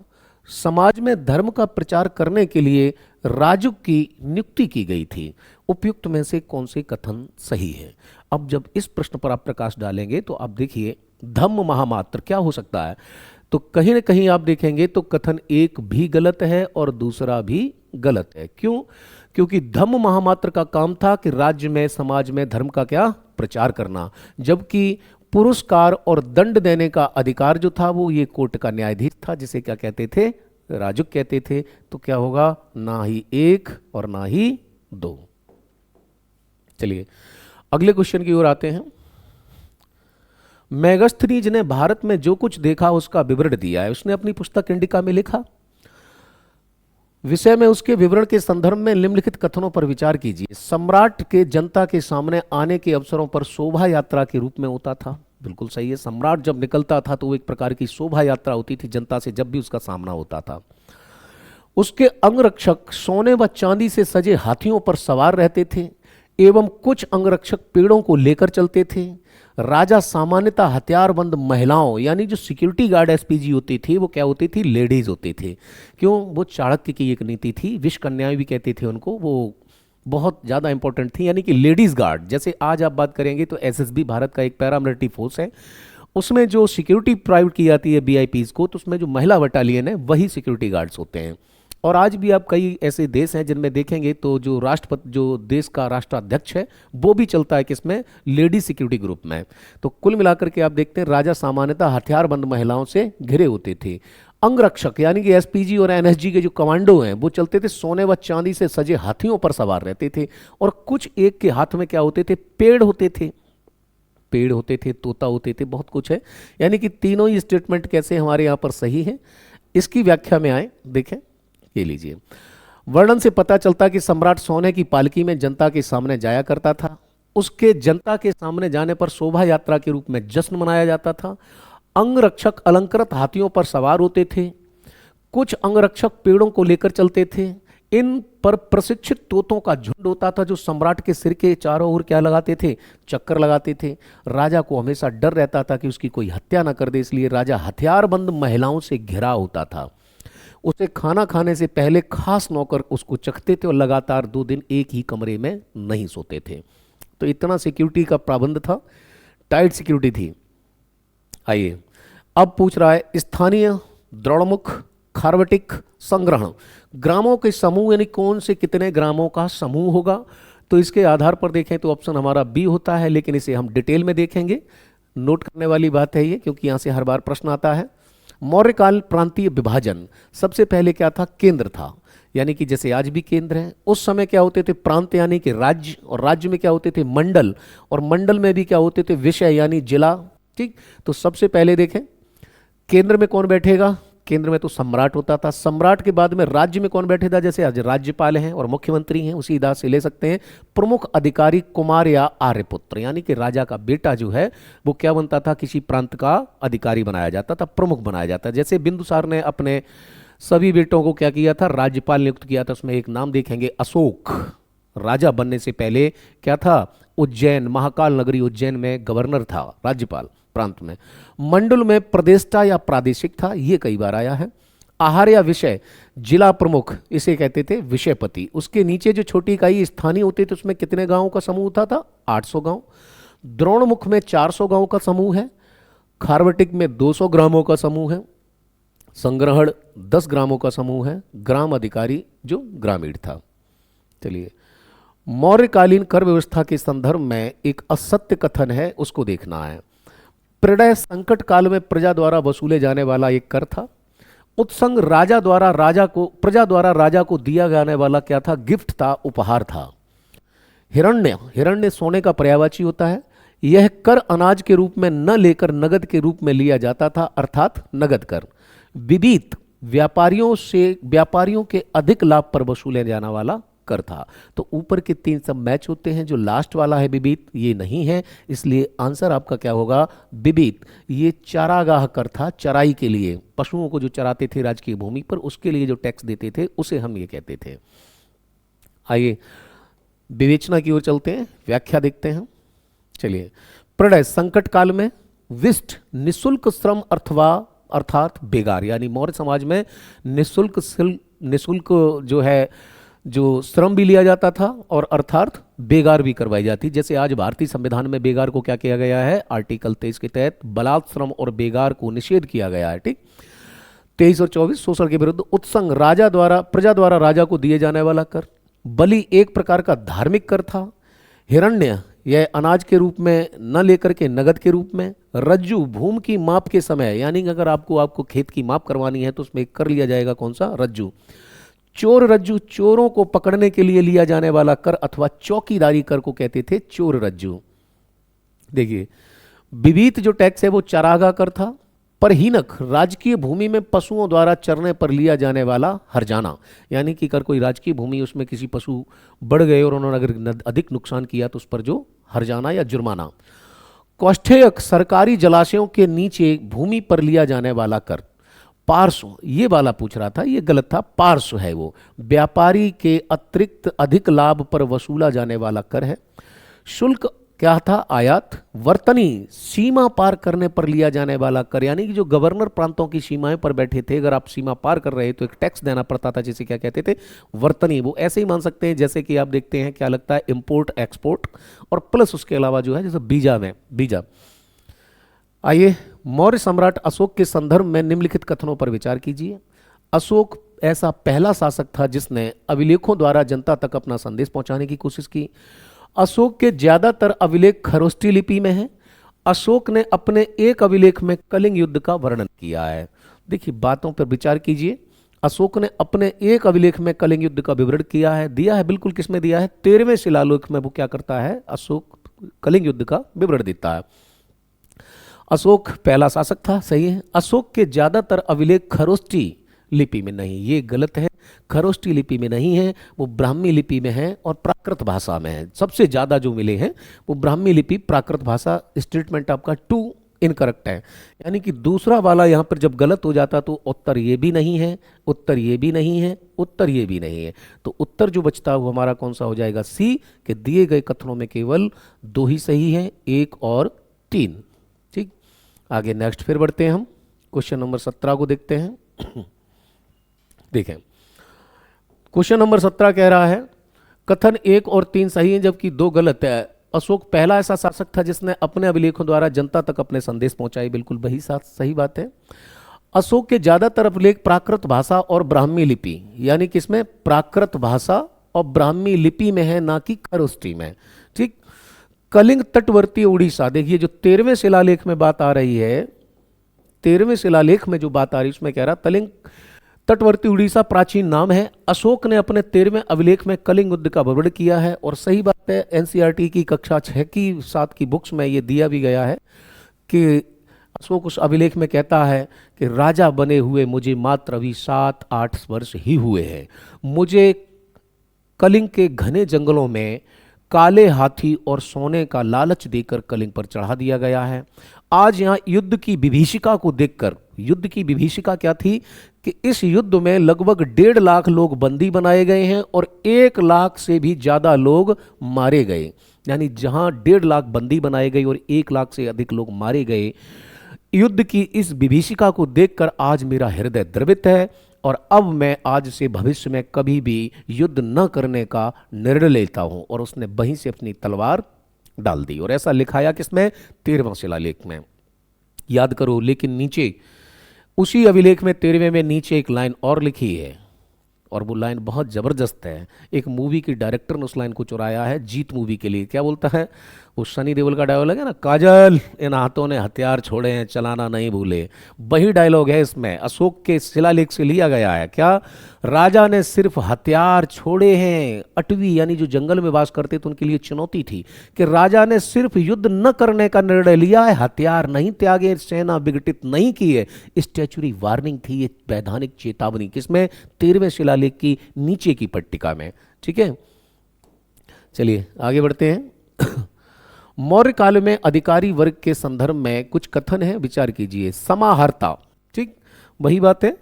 [SPEAKER 1] समाज में धर्म का प्रचार करने के लिए राजुक की नियुक्ति की गई थी। उपयुक्त में से कौन से कथन सही है? अब जब इस प्रश्न पर आप प्रकाश डालेंगे तो आप देखिए धम्म महामात्र क्या हो सकता है। तो कहीं ना कहीं आप देखेंगे तो कथन एक भी गलत है और दूसरा भी गलत है। क्यों? क्योंकि धम्म महामात्र का काम था कि राज्य में समाज में धर्म का क्या प्रचार करना, जबकि पुरस्कार और दंड देने का अधिकार जो था वो ये कोर्ट का न्यायाधीश था, जिसे क्या कहते थे? राजुक कहते थे। तो क्या होगा? ना ही 1 और ना ही 2। चलिए अगले क्वेश्चन की ओर आते हैं। मेगास्थनीज ने भारत में जो कुछ देखा उसका विवरण दिया है। उसने अपनी पुस्तक इंडिका में लिखा। विषय में उसके विवरण के संदर्भ में निम्नलिखित कथनों पर विचार कीजिए। सम्राट के जनता के सामने आने के अवसरों पर शोभा यात्रा के रूप में होता था। बिल्कुल सही है। सम्राट जब निकलता था तो वो एक प्रकार की शोभा यात्रा होती थी जनता से, जब भी उसका सामना होता था। उसके अंगरक्षक सोने व चांदी से सजे हाथियों पर सवार रहते थे एवं कुछ अंगरक्षक पेड़ों को लेकर चलते थे। राजा सामान्यतः हथियारबंद महिलाओं यानी जो सिक्योरिटी गार्ड एसपीजी होती थी वो क्या होती थी? लेडीज होती थी। क्यों? वो चाणक्य की एक नीति थी, विष कन्याएं भी कहते थे उनको, वो बहुत ज़्यादा इंपॉर्टेंट थी। यानी कि लेडीज गार्ड, जैसे आज आप बात करेंगे तो एसएसबी भारत का एक पैरामिलिट्री फोर्स है, उसमें जो सिक्योरिटी प्रोवाइड की जाती है वीआईपीज को, तो उसमें जो महिला बटालियन है वही सिक्योरिटी गार्ड्स होते हैं। और आज भी आप कई ऐसे देश हैं जिनमें देखेंगे तो जो राष्ट्रपति, जो देश का राष्ट्राध्यक्ष है, वो भी चलता है किसमें? लेडी सिक्योरिटी ग्रुप में। तो कुल मिलाकर के आप देखते हैं राजा सामान्यतः हथियारबंद महिलाओं से घिरे होते थे। अंगरक्षक यानी कि एसपीजी और एनएसजी के जो कमांडो हैं वो चलते थे सोने व चांदी से सजे हाथियों पर सवार रहते थे। और कुछ एक के हाथ में क्या होते थे? पेड़ होते थे। पेड़ होते थे, तोता होते थे, बहुत कुछ है। यानी कि तीनों ही स्टेटमेंट कैसे हमारे यहाँ पर सही है। इसकी व्याख्या में आए, देखें ये लीजिए। वर्णन से पता चलता कि सम्राट सोने की पालकी में जनता के सामने जाया करता था। उसके जनता के सामने जाने पर शोभा यात्रा के रूप में जश्न मनाया जाता था। अंगरक्षक अलंकृत हाथियों पर सवार होते थे। कुछ अंगरक्षक पेड़ों को लेकर चलते थे। इन पर प्रशिक्षित तोतों का झुंड होता था जो सम्राट के सिर के चारों ओर क्या लगाते थे? चक्कर लगाते थे। राजा को हमेशा डर रहता था कि उसकी कोई हत्या ना कर दे, इसलिए राजा हथियारबंद महिलाओं से घिरा होता था। उसे खाना खाने से पहले खास नौकर उसको चखते थे और लगातार 2 दिन एक ही कमरे में नहीं सोते थे। तो इतना सिक्योरिटी का प्रबंध था, टाइट सिक्योरिटी थी। आइए अब पूछ रहा है स्थानीय द्रौड़मुख खार्वटिक संग्रहण ग्रामों के समूह यानी कौन से कितने ग्रामों का समूह होगा। तो इसके आधार पर देखें तो ऑप्शन हमारा बी होता है, लेकिन इसे हम डिटेल में देखेंगे। नोट करने वाली बात है ये, क्योंकि यहाँ से हर बार प्रश्न आता है। मौर्यकाल प्रांतीय विभाजन सबसे पहले क्या था? केंद्र था। यानी कि जैसे आज भी केंद्र है, उस समय क्या होते थे प्रांत यानी कि राज्य, और राज्य में क्या होते थे मंडल, और मंडल में भी क्या होते थे विषय यानी जिला। ठीक, तो सबसे पहले देखें केंद्र में कौन बैठेगा, केंद्र में तो सम्राट होता था, सम्राट के बाद में राज्य में कौन बैठे था, जैसे आज राज्यपाल हैं और मुख्यमंत्री हैं, उसी इदाद से ले सकते हैं प्रमुख अधिकारी कुमार या आर्यपुत्र, यानी कि राजा का बेटा जो है वो क्या बनता था, किसी प्रांत का अधिकारी बनाया जाता था, प्रमुख बनाया जाता था। जैसे बिंदुसार ने अपने सभी बेटों को क्या किया था, राज्यपाल नियुक्त किया था। उसमें एक नाम देखेंगे अशोक, राजा बनने से पहले क्या था, उज्जैन, महाकाल नगरी उज्जैन में गवर्नर था, राज्यपाल प्रांत में। मंडल में प्रदेष्टा या प्रादेशिक था, ये कई बार आया है। आहार या विषय, जिला प्रमुख, इसे कहते थे विषयपति। उसके नीचे जो छोटी इकाई स्थानीय होते थे उसमें कितने गांवों का समूह होता था, 800 गांव। द्रोणमुख में 400 गांवों का समूह है। खारवटिक में 200 ग्रामों का समूह है। संग्रहण 10 ग्रामों का समूह है। ग्राम अधिकारी जो ग्रामीण था। चलिए, मौर्यकालीन कर व्यवस्था के संदर्भ में एक असत्य कथन है, उसको देखना है। प्रलय संकट काल में प्रजा द्वारा वसूले जाने वाला एक कर था। उत्संग प्रजा द्वारा राजा को दिया जाने वाला क्या था, गिफ्ट था, उपहार था। हिरण्य सोने का पर्यायवाची होता है। यह कर अनाज के रूप में न लेकर नगद के रूप में लिया जाता था, अर्थात नगद कर। विबीत व्यापारियों के अधिक लाभ पर वसूले जाने वाला कर था। तो ऊपर के 3 सब मैच होते हैं, जो लास्ट वाला है विबीत ये नहीं है, इसलिए आंसर आपका क्या होगा, विबीत। ये चारागाह कर था, चराई के लिए, पशुओं को जो चराते थे राजकीय भूमि पर, उसके लिए जो टैक्स देते थे उसे हम ये कहते थे। आइए विवेचना की ओर चलते हैं, व्याख्या देखते हैं। चलिए, प्रलय संकट काल में विष्ट निशुल्क श्रम अथवा अर्थात बेगार, यानी मौर्य समाज में निशुल्क जो है जो श्रम भी लिया जाता था और अर्थात बेगार भी करवाई जाती। जैसे आज भारतीय संविधान में बेगार को क्या किया गया है, आर्टिकल 23 के तहत बलात् श्रम और बेगार को निषेध किया गया है। ठीक, 23 और 24 शोषण के विरुद्ध। उत्संग प्रजा द्वारा राजा को दिए जाने वाला कर। बलि एक प्रकार का धार्मिक कर था। हिरण्य यह अनाज के रूप में न लेकर के नगद के रूप में। रज्जु भूमि की माप के समय, यानी अगर आपको खेत की माप करवानी है तो उसमें कर लिया जाएगा कौन सा, रज्जु। चोर रज्जु, चोरों को पकड़ने के लिए लिया जाने वाला कर अथवा चौकीदारी कर को कहते थे चोर रज्जु। देखिए, विविध जो टैक्स है वो चरागा कर था। परहीनक, राजकीय भूमि में पशुओं द्वारा चरने पर लिया जाने वाला हर्जाना, यानी कि अगर कोई राजकीय भूमि उसमें किसी पशु बढ़ गए और उन्होंने अगर अधिक नुकसान किया तो उस पर जो हर्जाना या जुर्माना। कौष्ठेयक, सरकारी जलाशयों के नीचे भूमि पर लिया जाने वाला कर। पार्श्व, ये वाला पूछ रहा था, ये गलत था, पार्श्व है वो, व्यापारी के अतिरिक्त अधिक लाभ पर वसूला जाने वाला कर है। शुल्क क्या था, आयात। वर्तनी, सीमा पार करने पर लिया जाने वाला कर, यानी कि जो गवर्नर प्रांतों की सीमाएं पर बैठे थे, अगर आप सीमा पार कर रहे तो एक टैक्स देना पड़ता था, जिसे क्या कहते थे, वर्तनी। वो ऐसे ही मान सकते हैं जैसे कि आप देखते हैं क्या लगता है, इंपोर्ट एक्सपोर्ट, और प्लस उसके अलावा जो है जैसे बीजा। आइए, मौर्य सम्राट अशोक के संदर्भ में निम्नलिखित कथनों पर विचार कीजिए। अशोक ऐसा पहला शासक था जिसने अभिलेखों द्वारा जनता तक अपना संदेश पहुंचाने की कोशिश की। अशोक के ज्यादातर अभिलेख खरोष्ठी लिपि में हैं। अशोक ने अपने एक अभिलेख में कलिंग युद्ध का वर्णन किया है। देखिए, बातों पर विचार कीजिए। अशोक ने अपने एक अभिलेख में कलिंग युद्ध का विवरण दिया है बिल्कुल, किसमें दिया है, 13वें शिलालेख में वो क्या करता है, अशोक कलिंग युद्ध का विवरण देता है। अशोक पहला शासक था, सही है। अशोक के ज्यादातर अभिलेख खरोष्ठी लिपि में नहीं, ये गलत है, खरोष्ठी लिपि में नहीं है, वो ब्राह्मी लिपि में है और प्राकृत भाषा में है। सबसे ज्यादा जो मिले हैं वो ब्राह्मी लिपि, प्राकृत भाषा। स्टेटमेंट आपका 2 इनकरेक्ट है, यानी कि दूसरा वाला यहां पर जब गलत हो जाता तो उत्तर ये भी नहीं है, उत्तर ये भी नहीं है, उत्तर ये भी नहीं है, तो उत्तर जो बचता है वो हमारा कौन सा हो जाएगा, सी, के दिए गए कथनों में केवल 2 ही सही है, 1 और 3। ठीक, आगे नेक्स्ट फिर बढ़ते हैं हम, क्वेश्चन नंबर 17 को देखते हैं। देखें, क्वेश्चन नंबर 17 कह रहा है कथन 1 और 3 सही है जबकि 2 गलत है। अशोक पहला ऐसा शासक था जिसने अपने अभिलेखों द्वारा जनता तक अपने संदेश पहुंचाए, बिल्कुल वही सही बात है। अशोक के ज्यादातर अभिलेख प्राकृत भाषा और ब्राह्मी लिपि, यानी किसमें, प्राकृत भाषा और ब्राह्मी लिपि में है, ना कि खरोष्ठी में। ठीक, कलिंग तटवर्ती उड़ीसा, देखिए जो 13वें शिलालेख में बात आ रही है, 13वें शिलालेख में जो बात आ रही है उसमें कह रहा तटवर्ती उड़ीसा प्राचीन नाम है। अशोक ने अपने 13वें अभिलेख में कलिंग युद्ध का वर्णन किया है, और सही बात है, एनसीईआरटी की कक्षा 6 की 7 की बुक्स में ये दिया भी गया है कि अशोक उस अभिलेख में कहता है कि राजा बने हुए मुझे मात्र अभी 7-8 वर्ष ही हुए हैं। मुझे कलिंग के घने जंगलों में काले हाथी और सोने का लालच देकर कलिंग पर चढ़ा दिया गया है। आज यहाँ युद्ध की विभीषिका को देखकर, युद्ध की विभीषिका क्या थी कि इस युद्ध में लगभग 1.5 लाख लोग बंदी बनाए गए हैं और 1 लाख से भी ज्यादा लोग मारे गए। यानी जहां 1.5 लाख बंदी बनाए गए और 1 लाख से अधिक लोग मारे गए, युद्ध की इस विभीषिका को देखकर आज मेरा हृदय द्रवित है, और अब मैं आज से भविष्य में कभी भी युद्ध न करने का निर्णय लेता हूं। और उसने वहीं से अपनी तलवार डाल दी, और ऐसा लिखाया किसमें? 13वां शिलालेख में। याद करो, लेकिन नीचे उसी अभिलेख में 13वें में नीचे एक लाइन और लिखी है, और वो लाइन बहुत जबरदस्त है। एक मूवी की डायरेक्टर ने उस लाइन को चुराया है जीत मूवी के लिए। क्या बोलता है? वो सनी देओल का डायलॉग है ना, काजल इन हाथों ने हथियार छोड़े हैं, चलाना नहीं भूले। वही डायलॉग है इसमें, अशोक के शिलालेख से लिया गया है। क्या? राजा ने सिर्फ हथियार छोड़े हैं। अटवी यानी जो जंगल में वास करते थे उनके लिए चुनौती थी कि राजा ने सिर्फ युद्ध न करने का निर्णय लिया है, हथियार नहीं त्यागे, सेना विघटित नहीं की है। स्टैच्यूरी वार्निंग थी, ये वैधानिक चेतावनी। किसमें? 13वें शिलालेख की नीचे की पट्टिका में। ठीक है, चलिए आगे बढ़ते हैं। मौर्य काल में अधिकारी वर्ग के संदर्भ में कुछ कथन है, विचार कीजिए। समाहर्ता, ठीक वही बात है।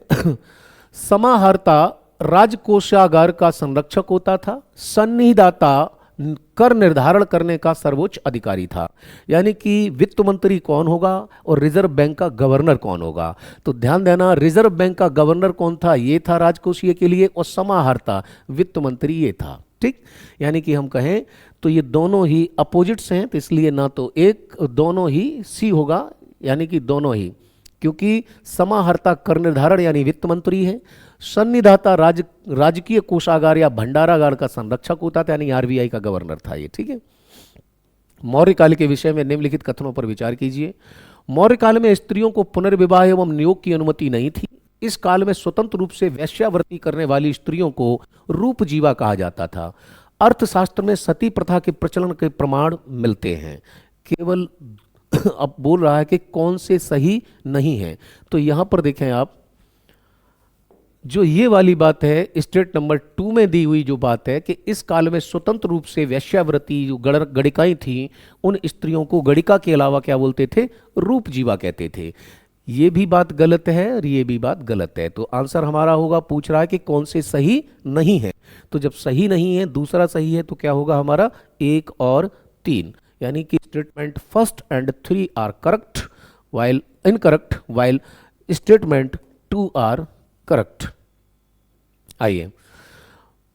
[SPEAKER 1] समाहर्ता राजकोषागार का संरक्षक होता था। सन्निधाता कर निर्धारण करने का सर्वोच्च अधिकारी था। यानी कि वित्त मंत्री कौन होगा और रिजर्व बैंक का गवर्नर कौन होगा। तो ध्यान देना, रिजर्व बैंक का गवर्नर कौन था? ये था राजकोषीय के लिए, और समाहर्ता वित्त मंत्री ये था। ठीक, यानी कि हम कहें तो ये दोनों ही अपोजिट्स हैं, तो इसलिए ना तो एक, दोनों ही सी होगा, यानी कि दोनों ही, क्योंकि समाहर्ता कर निर्धारण यानी वित्त मंत्री है। सन्निधाता राजकीय कोषागार या भंडारागार का संरक्षक होता था, यानी आरबीआई का गवर्नर था ये। ठीक है, मौर्य काल के विषय में निम्नलिखित कथनों पर विचार कीजिए। मौर्य काल में स्त्रियों को पुनर्विवाह एवं नियोग की अनुमति नहीं थी। इस काल में स्वतंत्र रूप से वेश्यावृत्ति करने वाली स्त्रियों को रूपजीवा कहा जाता था। अर्थशास्त्र में सती प्रथा के प्रचलन के प्रमाण मिलते हैं। केवल अब बोल रहा है कि कौन से सही नहीं है, तो यहां पर देखें आप, जो ये वाली बात है स्टेट नंबर 2 में दी हुई जो बात है कि इस काल में स्वतंत्र रूप से वेश्यावृत्ति जो गणिकाएं थी, उन स्त्रियों को गणिका के अलावा क्या बोलते थे? रूपजीवा कहते थे। ये भी बात गलत है और ये भी बात गलत है। तो आंसर हमारा होगा, पूछ रहा है कि कौन से सही नहीं है। तो जब सही नहीं है, दूसरा सही है, तो क्या होगा हमारा? 1 और 3, यानी कि statement 1 and 3 are correct while incorrect, while statement 2 are correct. आइए,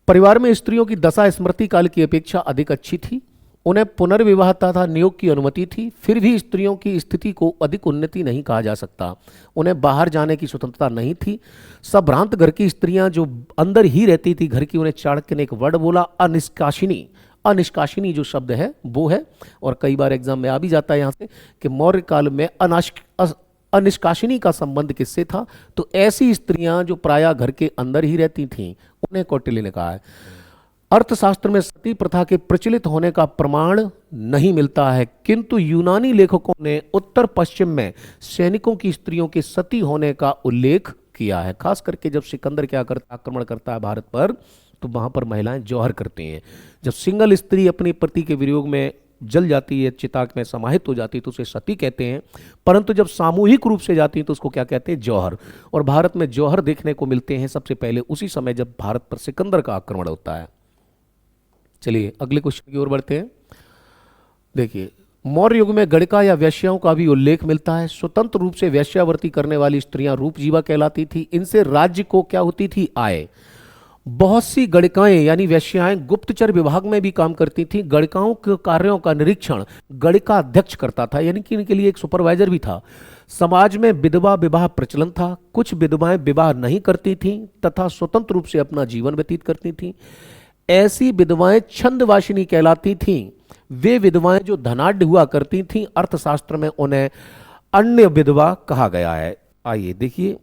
[SPEAKER 1] परिवार में स्त्रियों की दशा स्मृति काल की अपेक्षा अधिक अच्छी थी। उन्हें पुनर्विवाह तथा नियोग की अनुमति थी। फिर भी स्त्रियों की स्थिति को अधिक उन्नति नहीं कहा जा सकता। उन्हें बाहर जाने की स्वतंत्रता नहीं थी। संभ्रांत घर की स्त्रियां जो अंदर ही रहती थी घर की, उन्हें चाणक्य ने एक वर्ड बोला, अनिष्कासिनी। अनिष्कासिनी जो शब्द है वो है, और कई बार एग्जाम में आ भी जाता है यहाँ से कि मौर्य काल में अनिष्कासिनी का संबंध किससे था? तो ऐसी स्त्रियां जो प्रायः घर के अंदर ही रहती थीं, उन्हें कौटिल्य ने कहा है। अर्थशास्त्र में सती प्रथा के प्रचलित होने का प्रमाण नहीं मिलता है, किंतु यूनानी लेखकों ने उत्तर पश्चिम में सैनिकों की स्त्रियों के सती होने का उल्लेख किया है। खास करके जब सिकंदर क्या करता, आक्रमण करता है भारत पर, तो वहां पर महिलाएं जौहर करती हैं। जब सिंगल स्त्री अपने पति के वियोग में जल जाती है, चिताक में समाहित हो जाती है, तो उसे सती कहते हैं। परंतु जब सामूहिक रूप से जाती है तो उसको क्या कहते हैं? जौहर। और भारत में जौहर देखने को मिलते हैं सबसे पहले उसी समय जब भारत पर सिकंदर का आक्रमण होता है। चलिए अगले क्वेश्चन की ओर बढ़ते हैं। देखिए, मौर्य युग में गणिका या वेश्याओं का भी उल्लेख मिलता है। स्वतंत्र रूप से वेश्यावृत्ति करने वाली स्त्रियां रूपजीवा कहलाती थी। इनसे राज्य को क्या होती थी? आय। बहुत सी गणिकाएं यानी वेश्याएं गुप्तचर विभाग में भी काम करती थी। गणिकाओं के कार्यों का निरीक्षण गणिका अध्यक्ष करता था, यानी कि इनके लिए एक सुपरवाइजर भी था। समाज में विधवा विवाह प्रचलन था। कुछ विधवाएं विवाह नहीं करती थीं तथा स्वतंत्र रूप से अपना जीवन व्यतीत करती थीं। ऐसी विधवाएं छंदवासिनी कहलाती थीं। वे विधवाएं जो धनाढ्य हुआ करती थीं, अर्थशास्त्र में उन्हें अन्य विधवा कहा गया है। आइए देखिए,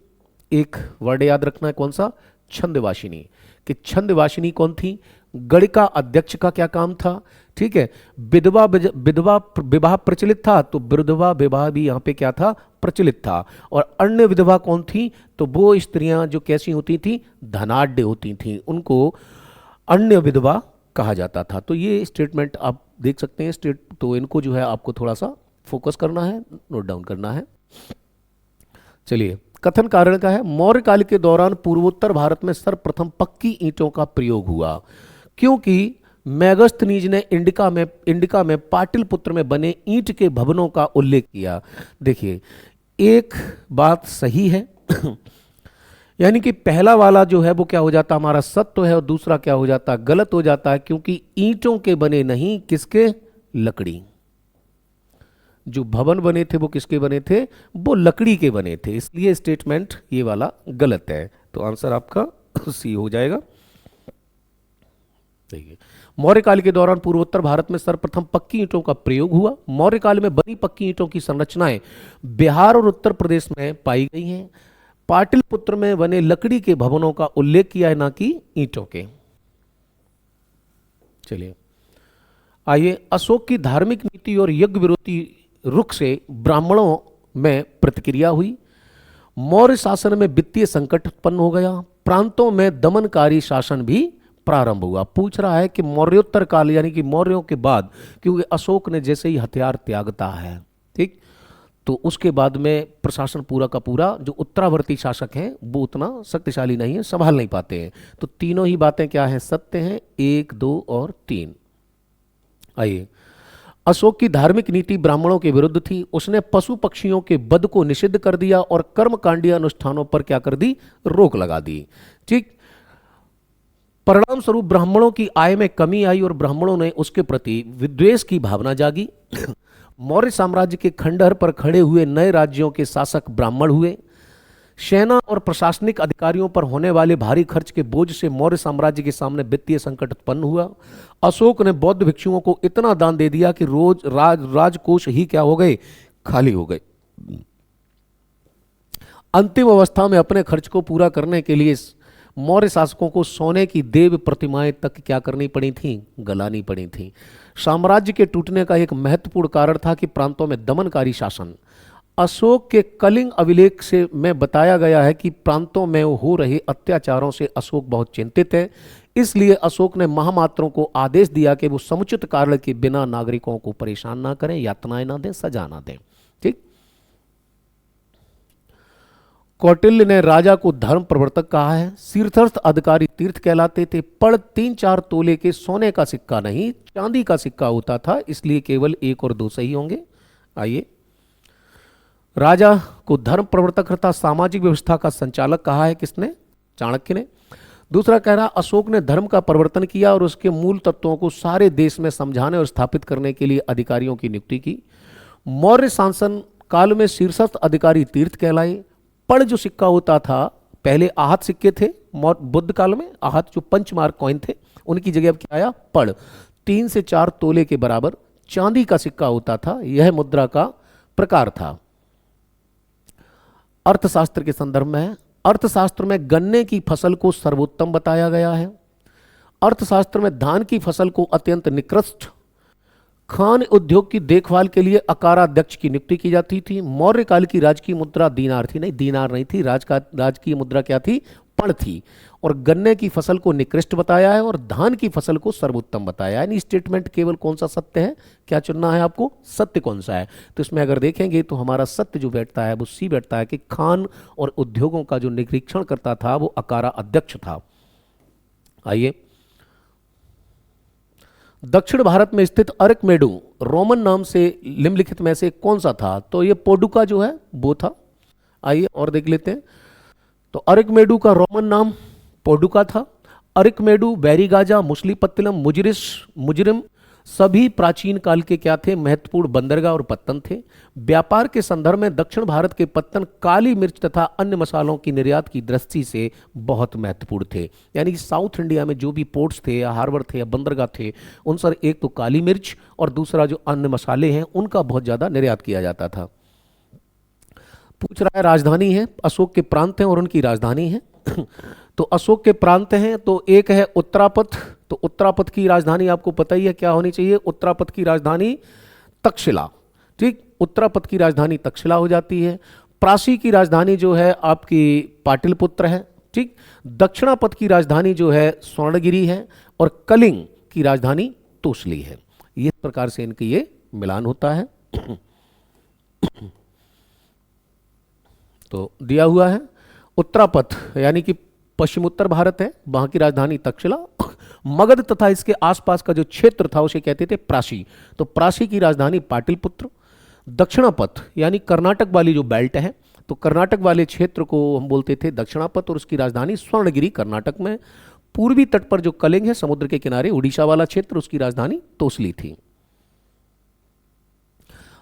[SPEAKER 1] एक वर्ड याद रखना है, कौन सा? छंदवासिनी। कि छंदवासिनी कौन थी? गणिका अध्यक्ष का क्या काम था? ठीक है। विधवा विधवा विवाह प्रचलित था, तो विधवा विवाह भी यहां पे क्या था? प्रचलित था। और अन्य विधवा कौन थी? तो वो स्त्रियां जो कैसी होती थी? धनाढ्य होती थी, उनको अन्य विधवा कहा जाता था। तो ये स्टेटमेंट आप देख सकते हैं। तो इनको जो है आपको थोड़ा सा फोकस करना है, नोट डाउन करना है। चलिए, कथन कारण का है, मौर्य काल के दौरान पूर्वोत्तर भारत में सर्वप्रथम पक्की ईंटों का प्रयोग हुआ, क्योंकि मेगस्थनीज ने इंडिका में पाटलिपुत्र में बने ईंट के भवनों का उल्लेख किया। देखिए, एक बात सही है यानी कि पहला वाला जो है वो क्या हो जाता, हमारा सत्य है, और दूसरा क्या हो जाता, गलत हो जाता है, क्योंकि ईंटों के बने नहीं, किसके? लकड़ी। जो भवन बने थे वो किसके बने थे? वो लकड़ी के बने थे, इसलिए स्टेटमेंट ये वाला गलत है। तो आंसर आपका सी हो जाएगा। देखिए, मौर्य काल के दौरान पूर्वोत्तर भारत में सर्वप्रथम पक्की ईंटों का प्रयोग हुआ। मौर्य काल में बनी पक्की ईंटों की संरचनाएं बिहार और उत्तर प्रदेश में पाई गई हैं। पाटलिपुत्र में बने लकड़ी के भवनों का उल्लेख किया है, ना कि ईंटों के। चलिए, आइए, अशोक की धार्मिक नीति और यज्ञ विरोधी रुख से ब्राह्मणों में प्रतिक्रिया हुई। मौर्य शासन में वित्तीय संकट उत्पन्न हो गया। प्रांतों में दमनकारी शासन भी प्रारंभ हुआ। पूछ रहा है कि मौर्योत्तर काल यानी कि मौर्यों के बाद, क्योंकि अशोक ने जैसे ही हथियार त्यागता है, ठीक, तो उसके बाद में प्रशासन पूरा का पूरा, जो उत्तरावर्ती शासक हैं वो उतना शक्तिशाली नहीं है, संभाल नहीं पाते हैं। तो तीनों ही बातें क्या हैं? सत्य हैं, 1, 2 और 3। आइए, अशोक की धार्मिक नीति ब्राह्मणों के विरुद्ध थी। उसने पशु पक्षियों के वध को निषिद्ध कर दिया और कर्मकांडीय अनुष्ठानों पर क्या कर दी? रोक लगा दी। ठीक, परिणाम स्वरूप ब्राह्मणों की आय में कमी आई और ब्राह्मणों ने उसके प्रति विद्वेष की भावना जागी। मौर्य साम्राज्य के खंडहर पर खड़े हुए नए राज्यों के शासक ब्राह्मण हुए। सेना और प्रशासनिक अधिकारियों पर होने वाले भारी खर्च के बोझ से मौर्य साम्राज्य के सामने वित्तीय संकट उत्पन्न हुआ। अशोक ने बौद्ध भिक्षुओं को इतना दान दे दिया कि राजकोष ही क्या हो गए? खाली हो गए। अंतिम अवस्था में अपने खर्च को पूरा करने के लिए मौर्य शासकों को सोने की देव प्रतिमाएं तक क्या करनी पड़ी थी? गलानी पड़ी थी। साम्राज्य के टूटने का एक महत्वपूर्ण कारण था कि प्रांतों में दमनकारी शासन। अशोक के कलिंग अभिलेख से में बताया गया है कि प्रांतों में हो रहे अत्याचारों से अशोक बहुत चिंतित है। इसलिए अशोक ने महामात्रों को आदेश दिया कि वो समुचित कारण के बिना नागरिकों को परेशान ना करें, यातनाएं ना दें, सजा ना दें। ठीक, कौटिल्य ने राजा को धर्म प्रवर्तक कहा है। तीर्थस्थ अधिकारी तीर्थ कहलाते थे। पड़ 3-4 तोले के सोने का सिक्का नहीं, चांदी का सिक्का होता था, इसलिए केवल 1 और 2 सही होंगे। आइए, राजा को धर्म प्रवर्तक तथा सामाजिक व्यवस्था का संचालक कहा है। किसने? चाणक्य ने। दूसरा कह रहा, अशोक ने धर्म का परिवर्तन किया और उसके मूल तत्वों को सारे देश में समझाने और स्थापित करने के लिए अधिकारियों की नियुक्ति की। मौर्य शासन काल में शीर्षस्थ अधिकारी तीर्थ कहलाए। पड़ जो सिक्का होता था, पहले आहत सिक्के थे, बुद्ध काल में आहत जो पंचमार्क कॉइन थे, उनकी जगह अब क्या आया? पड़। 3 से 4 तोले के बराबर चांदी का सिक्का होता था, यह मुद्रा का प्रकार था। अर्थशास्त्र के संदर्भ में है। अर्थशास्त्र में गन्ने की फसल को सर्वोत्तम बताया गया है। अर्थशास्त्र में धान की फसल को अत्यंत निकृष्ट। खान उद्योग की देखभाल के लिए अकाराध्यक्ष की नियुक्ति की जाती थी। मौर्य काल की राजकीय मुद्रा दीनार थी, नहीं दीनार नहीं थी, राजकीय मुद्रा क्या थी? पण थी। और गन्ने की फसल को निकृष्ट बताया है और धान की फसल को सर्वोत्तम बताया है। यानी स्टेटमेंट केवल कौन सा सत्य है? क्या चुनना है आपको? सत्य कौन सा है? तो इसमें अगर देखेंगे तो हमारा सत्य जो बैठता है वो सी बैठता है कि खान और उद्योगों का जो निरीक्षण करता था वो अकारा अध्यक्ष था। आइए, दक्षिण भारत में स्थित अरकमेडु रोमन नाम से निम्नलिखित में से कौन सा था? तो ये पोडुका जो है वो था। आइए और देख लेते हैं। तो अरकमेडु का रोमन नाम पोडुका था। अरकमेडु, बैरीगाजा, मुसलीपत्तनम, मुजरिम सभी प्राचीन काल के क्या थे? महत्वपूर्ण बंदरगाह और पत्तन थे। व्यापार के संदर्भ में दक्षिण भारत के पत्तन काली मिर्च तथा अन्य मसालों की निर्यात की दृष्टि से बहुत महत्वपूर्ण थे। यानी कि साउथ इंडिया में जो भी पोर्ट्स थे या हार्बर थे या बंदरगाह थे, उन सर एक तो काली मिर्च और दूसरा जो अन्य मसाले हैं उनका बहुत ज़्यादा निर्यात किया जाता था। पूछ रहा है राजधानी है, अशोक के प्रांत हैं और उनकी राजधानी है। तो अशोक के प्रांत हैं तो एक है उत्तरापथ, तो उत्तरापथ की राजधानी आपको पता ही है क्या होनी चाहिए, उत्तरापथ की राजधानी तक्षशिला। ठीक, उत्तरापथ की राजधानी तक्षशिला हो जाती है। प्राची की राजधानी जो है आपकी पाटलिपुत्र है। ठीक, दक्षिणापथ की राजधानी जो है स्वर्णगिरी है और कलिंग की राजधानी तोसली है। इस प्रकार से इनकी ये मिलान होता है। तो दिया हुआ है उत्तरापथ यानी कि पश्चिम उत्तर भारत है, वहां की राजधानी तक्षशिला। मगध तथा इसके आसपास का जो क्षेत्र था उसे कहते थे प्राची, तो प्राची की राजधानी पाटलिपुत्र। दक्षिणापथ यानी कर्नाटक वाली जो बेल्ट है, तो कर्नाटक वाले क्षेत्र को हम बोलते थे दक्षिणापथ और उसकी राजधानी स्वर्णगिरी कर्नाटक में। पूर्वी तट पर जो कलिंग है समुद्र के किनारे उड़ीसा वाला क्षेत्र, उसकी राजधानी तोसली थी।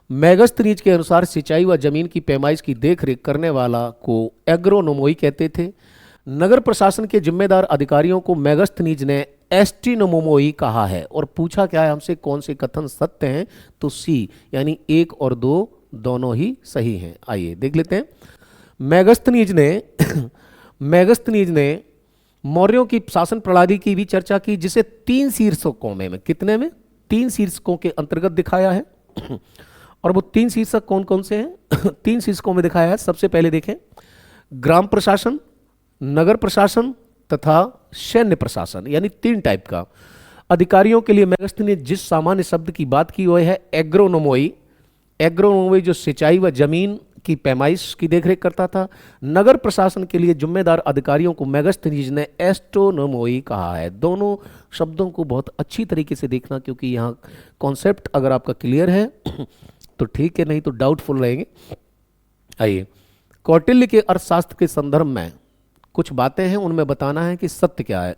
[SPEAKER 1] मेगस्थनीज के अनुसार सिंचाई व जमीन की पैमाइश की देखरेख करने वाला को एग्रोनोमोई कहते थे। नगर प्रशासन के जिम्मेदार अधिकारियों को मेगस्थनीज ने एस्ट्रोनोमोई कहा है। और पूछा क्या है हमसे, कौन से कथन सत्य हैं, तो सी यानी 1 और 2 दोनों ही सही हैं। आइए देख लेते हैं। मेगस्थनीज ने मेगस्थनीज ने मौर्यों की शासन प्रणाली की भी चर्चा की, जिसे 3 शीर्षकों में कितने में 3 शीर्षकों के अंतर्गत दिखाया है। और वो 3 शीर्षक कौन कौन से हैं 3 शीर्षकों में दिखाया है। सबसे पहले देखें, ग्राम प्रशासन, नगर प्रशासन तथा सैन्य प्रशासन, यानी 3 टाइप का। अधिकारियों के लिए मेगस्थनीज ने जिस सामान्य शब्द की बात की वह है एग्रोनोमोई। एग्रोनोमोई जो सिंचाई व जमीन की पैमाइश की देखरेख करता था। नगर प्रशासन के लिए जिम्मेदार अधिकारियों को मेगस्थनीज ने एस्ट्रोनोमोई कहा है। दोनों शब्दों को बहुत अच्छी तरीके से देखना, क्योंकि यहाँ कॉन्सेप्ट अगर आपका क्लियर है तो ठीक है, नहीं तो डाउटफुल रहेंगे। आइए, कौटिल्य के अर्थशास्त्र के संदर्भ में कुछ बातें हैं, उनमें बताना है कि सत्य क्या है।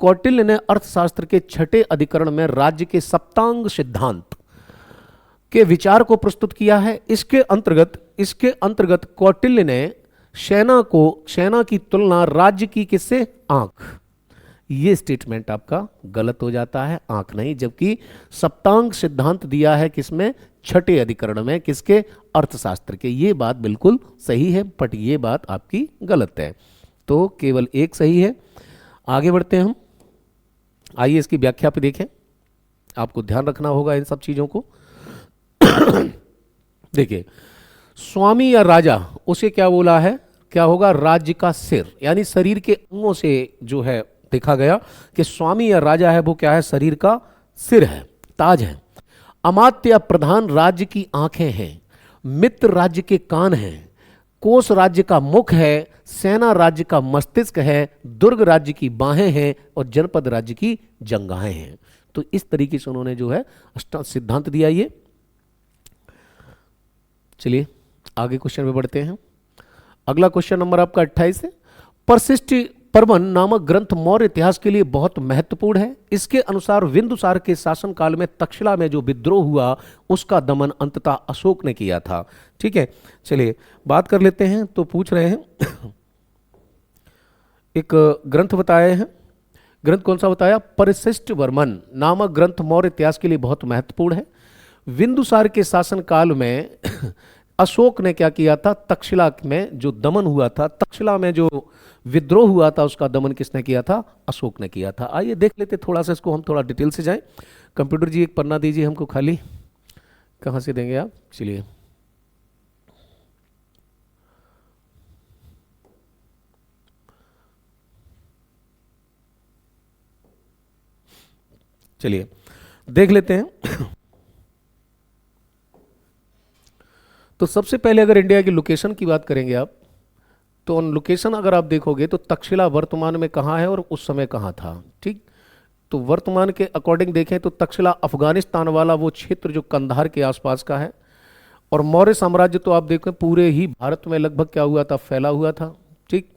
[SPEAKER 1] कौटिल्य ने अर्थशास्त्र के 6ठे अधिकरण में राज्य के सप्तांग सिद्धांत के विचार को प्रस्तुत किया है। इसके अंतर्गत कौटिल्य ने सेना की तुलना राज्य की किससे, आंख। ये स्टेटमेंट आपका गलत हो जाता है, आंख नहीं, जबकि सप्तांग सिद्धांत दिया है किसमें, 6ठे अधिकरण में, किसके, अर्थशास्त्र के। ये बात बिल्कुल सही है, बट ये बात आपकी गलत है। तो केवल एक सही है। आगे बढ़ते हैं हम। आइए इसकी व्याख्या पे देखें, आपको ध्यान रखना होगा इन सब चीजों को। देखिए, स्वामी या राजा, उसे क्या बोला है, क्या होगा, राज्य का सिर, यानी शरीर के अंगों से जो है देखा गया कि स्वामी या राजा है वो क्या है, शरीर का सिर है, ताज है। अमात्य या प्रधान राज्य की आंखें हैं। मित्र राज्य के कान हैं। कोष राज्य का मुख है। सेना राज्य का मस्तिष्क है। दुर्ग राज्य की बाहें हैं और जनपद राज्य की जंगाहें हैं। तो इस तरीके से उन्होंने जो है सिद्धांत दिया। ये चलिए आगे क्वेश्चन में बढ़ते हैं। अगला क्वेश्चन नंबर आपका 28 है। परशिष्ट पर्वन नामक ग्रंथ मौर्य इतिहास के लिए बहुत महत्वपूर्ण है। इसके अनुसार बिंदुसार के शासनकाल में तक्षशिला में जो विद्रोह हुआ उसका दमन अंततः अशोक ने किया था। ठीक है, चलिए बात कर लेते हैं। तो पूछ रहे हैं एक ग्रंथ बताए हैं, ग्रंथ कौन सा बताया, परशिष्ट वर्मन नामक ग्रंथ मौर्य इतिहास के लिए बहुत महत्वपूर्ण है। बिंदुसार के शासनकाल में अशोक ने क्या किया था, तक्षशिला में जो दमन हुआ था, तक्षशिला में जो विद्रोह हुआ था उसका दमन किसने किया था, अशोक ने किया था। आइए देख लेते थोड़ा सा इसको, हम थोड़ा डिटेल से जाएं। कंप्यूटर जी एक पन्ना दीजिए हमको खाली, कहाँ से देंगे आप, चलिए चलिए देख लेते हैं। तो सबसे पहले अगर इंडिया की लोकेशन की बात करेंगे आप, तो लोकेशन अगर आप देखोगे तो तक्षशिला वर्तमान में कहाँ है और उस समय कहाँ था। ठीक, तो वर्तमान के अकॉर्डिंग देखें तो तक्षशिला अफगानिस्तान वाला वो क्षेत्र जो कंधार के आसपास का है। और मौर्य साम्राज्य तो आप देखें पूरे ही भारत में लगभग क्या हुआ था, फैला हुआ था। ठीक,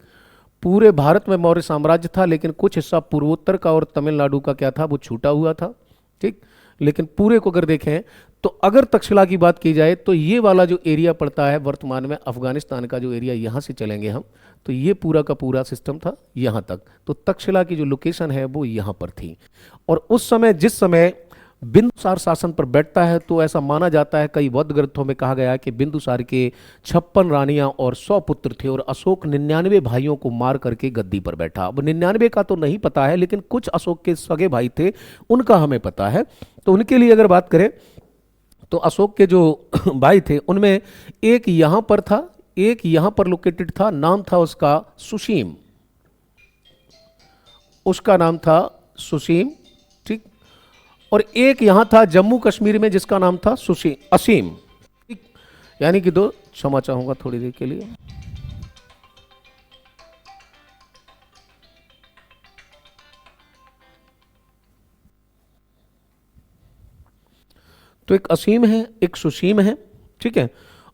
[SPEAKER 1] पूरे भारत में मौर्य साम्राज्य था, लेकिन कुछ हिस्सा पूर्वोत्तर का और तमिलनाडु का क्या था, वो छूटा हुआ था। ठीक, लेकिन पूरे को अगर देखें तो अगर तक्षशिला की बात की जाए तो ये वाला जो एरिया पड़ता है वर्तमान में अफगानिस्तान का जो एरिया, यहाँ से चलेंगे हम तो ये पूरा का पूरा सिस्टम था यहाँ तक। तो तक्षशिला की जो लोकेशन है वो यहाँ पर थी। और उस समय जिस समय बिंदुसार शासन पर बैठता है, तो ऐसा माना जाता है, कई बौद्ध ग्रंथों में कहा गया है कि बिंदुसार के 56 रानियां और 100 पुत्र थे और अशोक 99 भाइयों को मार करके गद्दी पर बैठा। अब 99 का तो नहीं पता है, लेकिन कुछ अशोक के सगे भाई थे, उनका हमें पता है। तो उनके लिए अगर बात करें तो अशोक के जो भाई थे उनमें एक यहां पर था, एक यहां पर लोकेटेड था, नाम था उसका सुशीम, उसका नाम था सुशीम, ठीक। और एक यहां था जम्मू कश्मीर में जिसका नाम था असीम, ठीक। यानी कि दो, क्षमा चाहूंगा थोड़ी देर के लिए। तो एक असीम है, एक सुशीम है, ठीक है।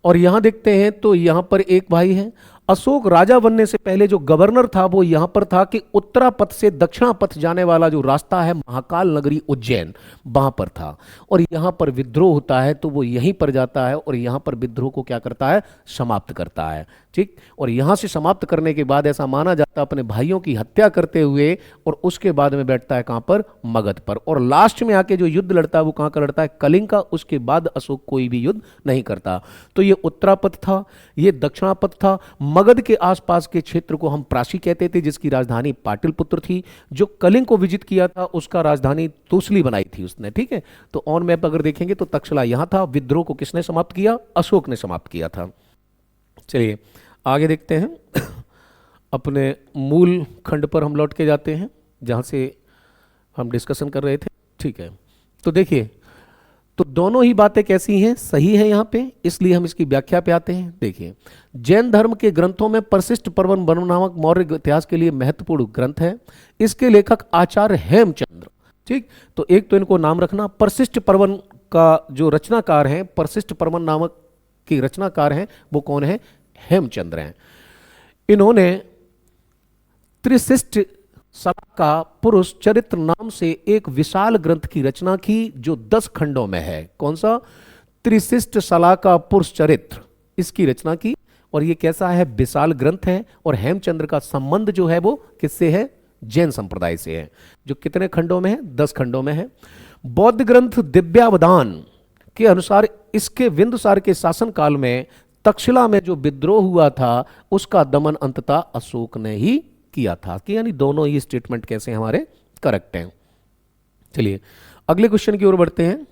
[SPEAKER 1] और यहां देखते हैं तो यहां पर एक भाई है। अशोक राजा बनने से पहले जो गवर्नर था वो यहां पर था कि उत्तरापथ से दक्षिणापथ जाने वाला जो रास्ता है महाकाल नगरी उज्जैन, वहां पर था। और यहां पर विद्रोह होता है तो वो यहीं पर जाता है और यहां पर विद्रोह को क्या करता है, समाप्त करता है, ठीक। और यहां से समाप्त करने के बाद ऐसा माना जाता है अपने भाइयों की हत्या करते हुए, और उसके बाद में बैठता है कहां पर, मगध पर। और लास्ट में आके जो युद्ध लड़ता है वो कहां का लड़ता है, कलिंग का। उसके बाद अशोक कोई भी युद्ध नहीं करता। तो ये उत्तरापथ था, ये दक्षिणापथ था। मगध के आसपास के क्षेत्र को हम प्राची कहते थे, जिसकी राजधानी पाटलिपुत्र थी। जो कलिंग को विजिट किया था उसका राजधानी तोसली बनाई थी उसने, ठीक है। तो ऑन मैप अगर देखेंगे तो तक्षशिला यहां था। विद्रोह को किसने समाप्त किया, अशोक ने समाप्त किया था। चलिए आगे देखते हैं। अपने मूल खंड पर हम लौट के जाते हैं जहां से हम डिस्कशन कर रहे थे, ठीक है। तो देखिए, तो दोनों ही बातें कैसी हैं, सही हैं यहाँ पे, इसलिए हम इसकी व्याख्या पे आते हैं। देखिए, जैन धर्म के ग्रंथों में परिशिष्ट पर्वन वर्णन नामक मौर्य इतिहास के लिए महत्वपूर्ण ग्रंथ है। इसके लेखक आचार्य हेमचंद्र, ठीक। तो एक तो इनको नाम रखना, परिशिष्ट पर्वन का जो रचनाकार है, परिशिष्ट पर्वन नामक के रचनाकार हैं वो कौन है, हेमचंद्र हैं। इन्होंने त्रिशिष्ट सलाका पुरुष चरित्र नाम से एक विशाल ग्रंथ की रचना की जो 10 खंडों में है। कौन सा, त्रिशिष्ट सलाका पुरुष चरित्र, इसकी रचना की। और ये कैसा है, विशाल ग्रंथ है। और हेमचंद्र का संबंध जो है वो किससे है, जैन संप्रदाय से है, जो कितने खंडों में है, 10 खंडों में है। बौद्ध ग्रंथ दिव्यावदान के अनुसार इसके बिंदुसार के शासनकाल में तक्षशिला में जो विद्रोह हुआ था उसका दमन अंततः अशोक ने ही किया था। कि यानी दोनों ही स्टेटमेंट कैसे हमारे करेक्ट हैं। चलिए अगले क्वेश्चन की ओर बढ़ते हैं।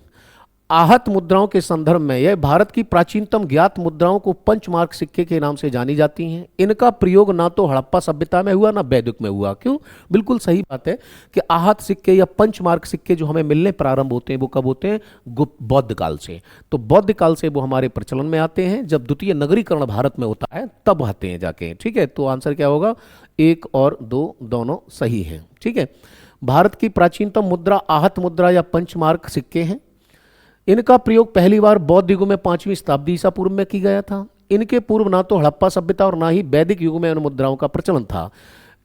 [SPEAKER 1] आहत मुद्राओं के संदर्भ में यह भारत की प्राचीनतम ज्ञात मुद्राओं को पंचमार्क सिक्के के नाम से जानी जाती हैं। इनका प्रयोग ना तो हड़प्पा सभ्यता में हुआ ना वैदिक में हुआ। क्यों, बिल्कुल सही बात है कि आहत सिक्के या पंचमार्क सिक्के जो हमें मिलने प्रारंभ होते हैं वो कब होते हैं, गुप्त बौद्ध काल से। तो बौद्ध काल से वो हमारे प्रचलन में आते हैं, जब द्वितीय नगरीकरण भारत में होता है तब आते हैं जाके, ठीक है। तो आंसर क्या होगा, 1 और 2 दोनों सही हैं, ठीक है। भारत की प्राचीनतम मुद्रा आहत मुद्रा या पंचमार्क सिक्के हैं। इनका प्रयोग पहली बार बौद्ध युग में 5वीं शताब्दी ईसा पूर्व में किया गया था। इनके पूर्व ना तो हड़प्पा सभ्यता और ना ही वैदिक युग में इन मुद्राओं का प्रचलन था,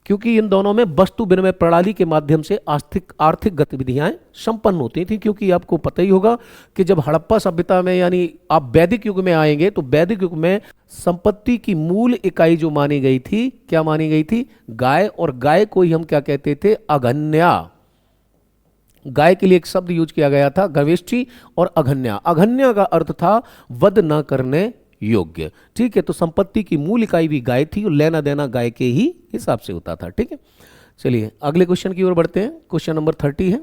[SPEAKER 1] क्योंकि इन दोनों में वस्तु विनिमय प्रणाली के माध्यम से आर्थिक गतिविधियां संपन्न होती थी। क्योंकि आपको पता ही होगा कि जब हड़प्पा सभ्यता में यानी आप वैदिक युग में आएंगे तो वैदिक युग में संपत्ति की मूल इकाई जो मानी गई थी, क्या मानी गई थी, गाय। और गाय को ही हम क्या कहते थे, अघन्या। गाय के लिए एक शब्द यूज किया गया था, गवेष्ठी और अघन्या। अघन्या का अर्थ था वध न करने योग्य, ठीक है। तो संपत्ति की मूल इकाई भी गाय थी और लेना देना गाय के ही हिसाब से होता था, ठीक है। चलिए अगले क्वेश्चन की ओर बढ़ते हैं। क्वेश्चन नंबर 30 है,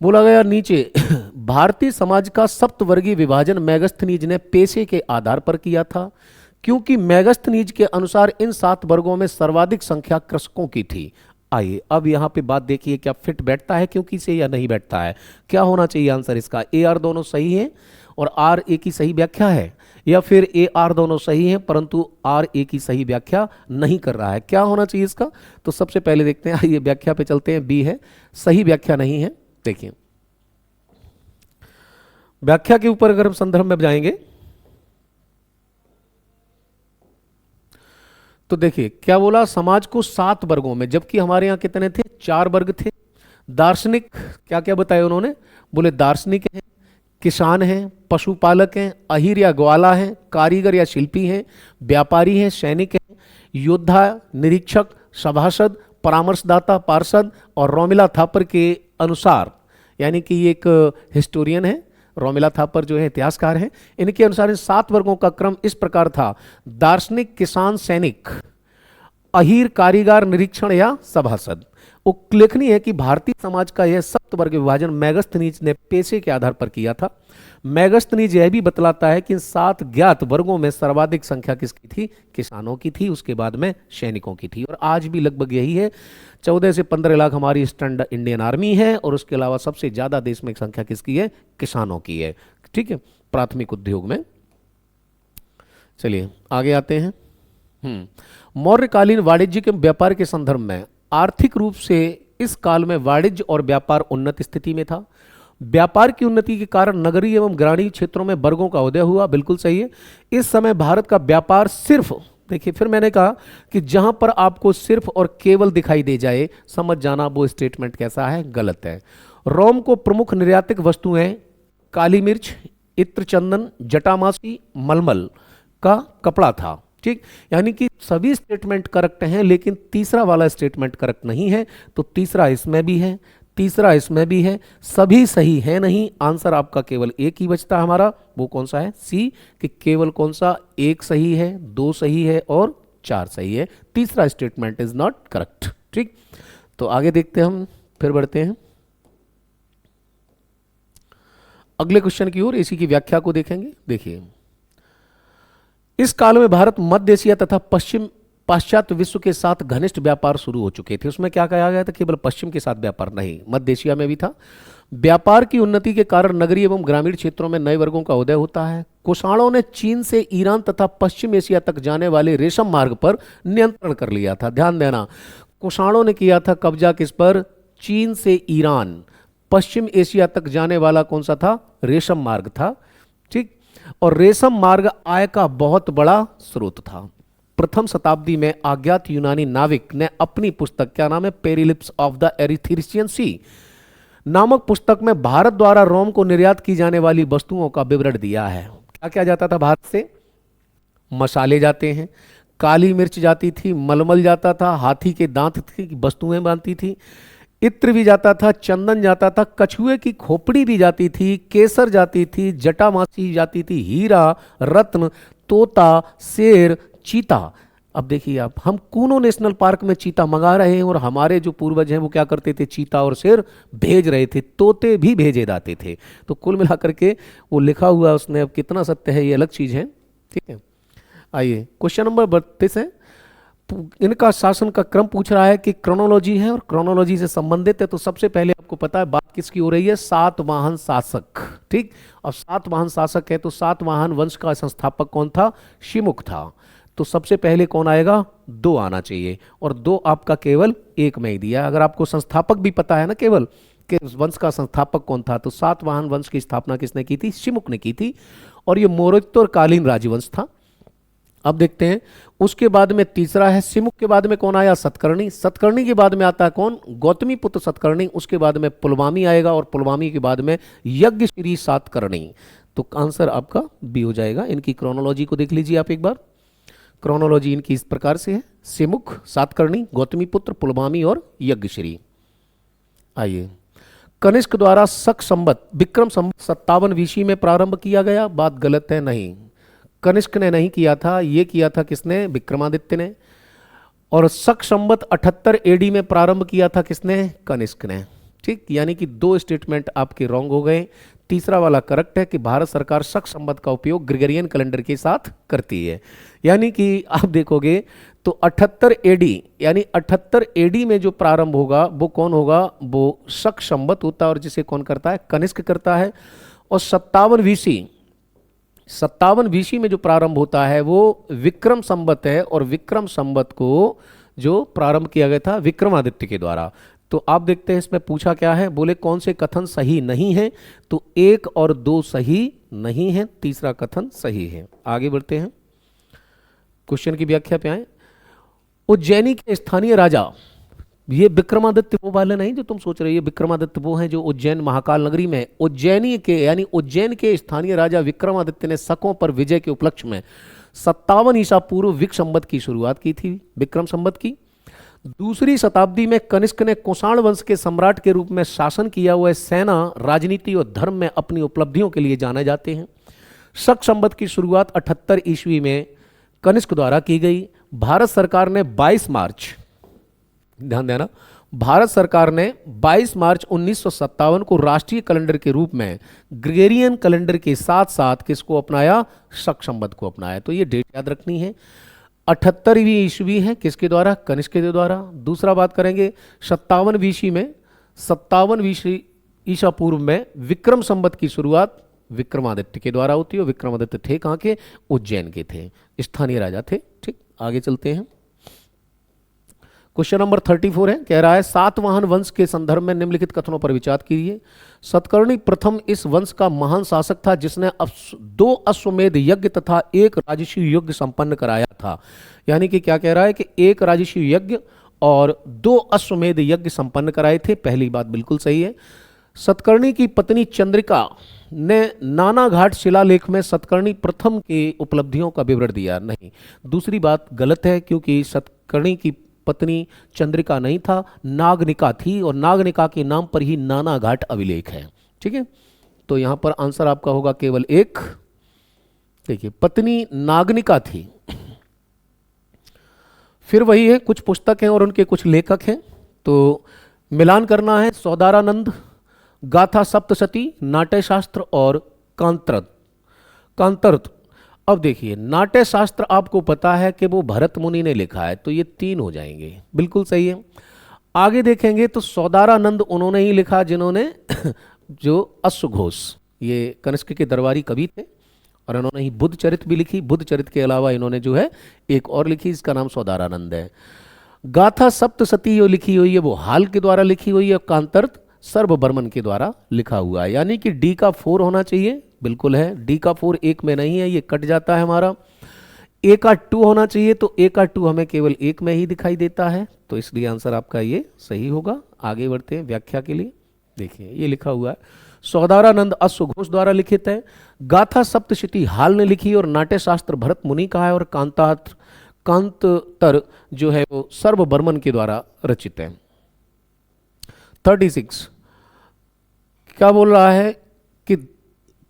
[SPEAKER 1] बोला गया नीचे भारतीय समाज का सप्तवर्गीय विभाजन मैगस्थनीज ने पेशे के आधार पर किया था, क्योंकि मैगस्थनीज के अनुसार इन 7 वर्गों में सर्वाधिक संख्या कृषकों की थी। आइए अब यहां पे बात देखिए, क्या फिट बैठता है क्योंकि से या नहीं बैठता है। क्या होना चाहिए आंसर इसका, ए आर दोनों सही हैं और आर ए की सही व्याख्या है, या फिर ए आर दोनों सही हैं परंतु आर ए की सही व्याख्या नहीं कर रहा है। क्या होना चाहिए इसका, तो सबसे पहले देखते हैं, आइए व्याख्या पे चलते हैं। बी है, सही व्याख्या नहीं है। देखिए व्याख्या के ऊपर अगर हम संदर्भ में जाएंगे तो देखिए क्या बोला, समाज को 7 वर्गों में, जबकि हमारे यहाँ कितने थे, 4 वर्ग थे। दार्शनिक क्या क्या बताया उन्होंने, बोले दार्शनिक हैं, किसान हैं, पशुपालक हैं, अहीर या ग्वाला हैं, कारीगर या शिल्पी हैं, व्यापारी हैं, सैनिक हैं, योद्धा, निरीक्षक, सभासद, परामर्शदाता, पार्षद। और रोमिला थापर के अनुसार यानी कि ये एक हिस्टोरियन है, रोमिला थापर जो है इतिहासकार है। इनके अनुसार इन 7 वर्गों का क्रम इस प्रकार था: दार्शनिक, किसान, सैनिक, अहीर, कारीगर, निरीक्षण या सभासद। उल्लेखनीय है कि भारतीय समाज का यह सप्तवर्ग विभाजन मैगस्थनीज ने पेशे के आधार पर किया था। मैगस्थनीज यह भी बतलाता है कि इन 7 ज्ञात वर्गों में सर्वाधिक संख्या किसकी थी? किसानों की थी, उसके बाद में सैनिकों की थी, और आज भी लगभग यही है। 14 से 15 लाख हमारी स्टैंडर्ड इंडियन आर्मी है, और उसके अलावा सबसे ज्यादा देश में संख्या किसकी है? किसानों की है। ठीक है, प्राथमिक उद्योग में। चलिए आगे आते हैं। मौर्यकालीन वाणिज्य के व्यापार के संदर्भ में आर्थिक रूप से इस काल में वाणिज्य और व्यापार उन्नत स्थिति में था। व्यापार की उन्नति के कारण नगरीय एवं ग्रामीण क्षेत्रों में वर्गों का उदय हुआ, बिल्कुल सही है। इस समय भारत का व्यापार सिर्फ, देखिए फिर मैंने कहा कि जहां पर आपको सिर्फ और केवल दिखाई दे जाए, समझ जाना वो स्टेटमेंट कैसा है, गलत है। रोम को प्रमुख निर्यातिक वस्तुएं काली मिर्च, इत्र, चंदन, जटामासी, मलमल का कपड़ा था। ठीक, यानी कि सभी स्टेटमेंट करेक्ट हैं, लेकिन तीसरा वाला स्टेटमेंट करेक्ट नहीं है। तो तीसरा इसमें भी है, तीसरा इसमें भी है, सभी सही है नहीं। आंसर आपका केवल एक ही बचता हमारा, वो कौन सा है? सी, कि केवल कौन सा? एक सही है, 2 सही है और 4 सही है। तीसरा स्टेटमेंट इज नॉट करेक्ट। ठीक, तो आगे देखते हैं, हम फिर बढ़ते हैं अगले क्वेश्चन की ओर। इसी की व्याख्या को देखेंगे। देखिए, इस काल में भारत, मध्य एशिया तथा पाश्चात्य विश्व के साथ घनिष्ठ व्यापार शुरू हो चुके थे। उसमें क्या कहा गया था? केवल पश्चिम के साथ व्यापार नहीं, मध्य एशिया में भी था। व्यापार की उन्नति के कारण नगरीय एवं ग्रामीण क्षेत्रों में नए वर्गों का उदय होता है। कुषाणों ने चीन से ईरान तथा पश्चिम एशिया तक जाने वाले रेशम मार्ग पर नियंत्रण कर लिया था। ध्यान देना, कुषाणों ने किया था कब्जा किस पर? चीन से ईरान, पश्चिम एशिया तक जाने वाला कौन सा था? रेशम मार्ग था। ठीक, और रेशम मार्ग आय का बहुत बड़ा स्रोत था। प्रथम शताब्दी में अज्ञात यूनानी नाविक ने अपनी पुस्तक, क्या नाम है? पेरिलिप्स ऑफ द एरिथ्रिशियन सी नामक पुस्तक में भारत द्वारा रोम को निर्यात की जाने वाली वस्तुओं का विवरण दिया है। क्या क्या जाता था भारत से? मसाले जाते हैं, काली मिर्च जाती थी, मलमल जाता था, हाथी के दांत की वस्तुएं बनती थी, इत्र भी जाता था, चंदन जाता था, कछुए की खोपड़ी भी जाती थी, केसर जाती थी, जटामासी जाती थी, हीरा, रत्न, तोता, शेर, चीता। अब देखिए आप, हम कूनो नेशनल पार्क में चीता मंगा रहे हैं, और हमारे जो पूर्वज हैं वो क्या करते थे? चीता और शेर भेज रहे थे, तोते भी भेजे जाते थे। तो कुल मिलाकर के वो लिखा हुआ उसने, अब कितना सत्य है ये अलग चीज है। ठीक है, आइए क्वेश्चन नंबर 32 है। इनका शासन का क्रम पूछ रहा है कि क्रोनोलॉजी है और क्रोनोलॉजी से संबंधित है। तो सबसे पहले आपको पता है बात किसकी हो रही है? सातवाहन शासक। ठीक, और सातवाहन शासक है तो सातवाहन वंश का संस्थापक कौन था? शिमुख था। तो सबसे पहले कौन आएगा? 2 आना चाहिए, और 2 आपका केवल एक में ही दिया। अगर आपको संस्थापक भी पता है ना केवल कि वंश का संस्थापक कौन था, तो सातवाहन वंश की स्थापना किसने की थी? शिमुख ने की थी, और ये मौर्योत्तरकालीन राजवंश था। अब देखते हैं, उसके बाद में तीसरा है शिमुख के बाद में कौन आया? सतकर्णी। सतकर्णी के बाद में आता है कौन? गौतमी पुत्र सतकर्णी। उसके बाद में पुलमामी आएगा, और पुलमामी के बाद में यज्ञश्री सातकर्णी। तो आंसर आपका बी हो जाएगा। इनकी क्रोनोलॉजी को देख लीजिए आप एक बार। क्रोनोलॉजी इनकी इस प्रकार से है: शिमुख, सातकर्णी, गौतमी पुत्र, पुलमामी और यज्ञश्री। आइए, कनिष्क द्वारा शक संवत विक्रम संवत 57 बीसी में प्रारंभ किया गया। बात गलत है, नहीं, कनिष्क ने नहीं किया था, ये किया था किसने? विक्रमादित्य ने। और शक संवत 78 एडी में प्रारंभ किया था किसने? कनिष्क ने। ठीक, यानी कि 2 स्टेटमेंट आपके रॉन्ग हो गए। तीसरा वाला करेक्ट है कि भारत सरकार शक संवत का उपयोग ग्रेगरियन कैलेंडर के साथ करती है। यानी कि आप देखोगे तो 78 एडी, यानी 78 एडी में जो प्रारंभ होगा वो कौन होगा? वो शक संवत होता है, और जिसे कौन करता है? कनिष्क करता है। और 57 बीसी में जो प्रारंभ होता है वो विक्रम संवत है, और विक्रम संवत को जो प्रारंभ किया गया था विक्रमादित्य के द्वारा। तो आप देखते हैं इसमें पूछा क्या है, बोले कौन से कथन सही नहीं है? तो 1 और 2 सही नहीं है, तीसरा कथन सही है। आगे बढ़ते हैं, क्वेश्चन की व्याख्या पे आए। उज्जैनी के स्थानीय राजा, ये विक्रमादित्य वो वाले नहीं जो तुम सोच रहे हो, ये विक्रमादित्य वो हैं जो उज्जैन महाकाल नगरी में। उज्जैनी के यानी उज्जैन के स्थानीय राजा विक्रमादित्य ने शकों पर विजय के उपलक्ष्य में 57 ईसा पूर्व विक्रम संवत की शुरुआत की थी, विक्रम संवत की। दूसरी शताब्दी में कनिष्क ने कुषाण वंश के सम्राट के रूप में शासन किया हुआ है। सेना, राजनीति और धर्म में अपनी उपलब्धियों के लिए जाने जाते हैं। शक संवत की शुरुआत 78 ईस्वी में कनिष्क द्वारा की गई। भारत सरकार ने 22 मार्च, ध्यान देना, भारत सरकार ने 22 मार्च 1957 को राष्ट्रीय कैलेंडर के रूप में ग्रेगोरियन कैलेंडर के साथ साथ किसको अपनाया? शक संवत को अपनाया। तो ये डेट याद रखनी है। 78वीं ईस्वी है किसके द्वारा? कनिष्क के द्वारा। दूसरा बात करेंगे 57वीं ईस्वी में, 57वीं ईसा पूर्व में विक्रम संवत की शुरुआत विक्रमादित्य के द्वारा होती है। विक्रमादित्य थे कहाँ के? उज्जैन के थे, स्थानीय राजा थे। ठीक, आगे चलते हैं। क्वेश्चन नंबर 34 है, कह रहा है सातवाहन वंश के संदर्भ में निम्नलिखित कथनों पर विचार कीजिए। सतकर्णी प्रथम इस वंश का महान शासक था जिसने 2 अश्वमेध यज्ञ तथा 1 राजसूय यज्ञ संपन्न कराया था। यानी कि क्या कह रहा है कि 1 राजसूय यज्ञ और 2 अश्वमेध यज्ञ संपन्न कराए थे। पहली बात बिल्कुल सही है। सतकर्णी की पत्नी चंद्रिका ने नानाघाट शिलालेख में सतकर्णी प्रथम की उपलब्धियों का विवरण दिया। नहीं, दूसरी बात गलत है, क्योंकि सतकर्णी की पत्नी चंद्रिका नहीं था, नागनिका थी, और नागनिका के नाम पर ही नानाघाट अभिलेख है। ठीक है, तो यहां पर आंसर आपका होगा केवल एक। देखिए, पत्नी नागनिका थी। फिर वही है, कुछ पुस्तक हैं और उनके कुछ लेखक हैं, तो मिलान करना है। सौदारानंद, गाथा सप्तशती, नाट्य शास्त्र और कांतर्त। अब देखिए, नाट्य शास्त्र आपको पता है कि वो भरत मुनि ने लिखा है, तो ये 3 हो जाएंगे, बिल्कुल सही है। आगे देखेंगे तो सौदारानंद उन्होंने ही लिखा जिन्होंने जो अश्वघोष, ये कनिष्क के दरबारी कवि थे, और इन्होंने ही बुद्ध चरित भी लिखी। बुद्ध चरित के अलावा इन्होंने जो है एक और लिखी, इसका नाम सौदारानंद है। गाथा सप्तशती जो लिखी हुई है वो हाल के द्वारा लिखी हुई है। कांतर्त सर्ववर्मन के द्वारा लिखा हुआ है। यानी कि डी का 4 होना चाहिए, बिल्कुल है। डी का 4 एक में नहीं है, ये कट जाता है हमारा। ए का 2 होना चाहिए, तो ए का 2 हमें केवल एक में ही दिखाई देता है, तो इसलिए आंसर आपका ये सही होगा। आगे बढ़ते हैं व्याख्या के लिए। देखिए, ये लिखा हुआ है सौदारानंद अश्वघोष द्वारा लिखित है। गाथा सप्तशती हाल ने लिखी और नाट्य शास्त्र भरत मुनि का है, और कांतर जो है वो सर्ववर्मन के द्वारा रचित है। 36 क्या बोल रहा है कि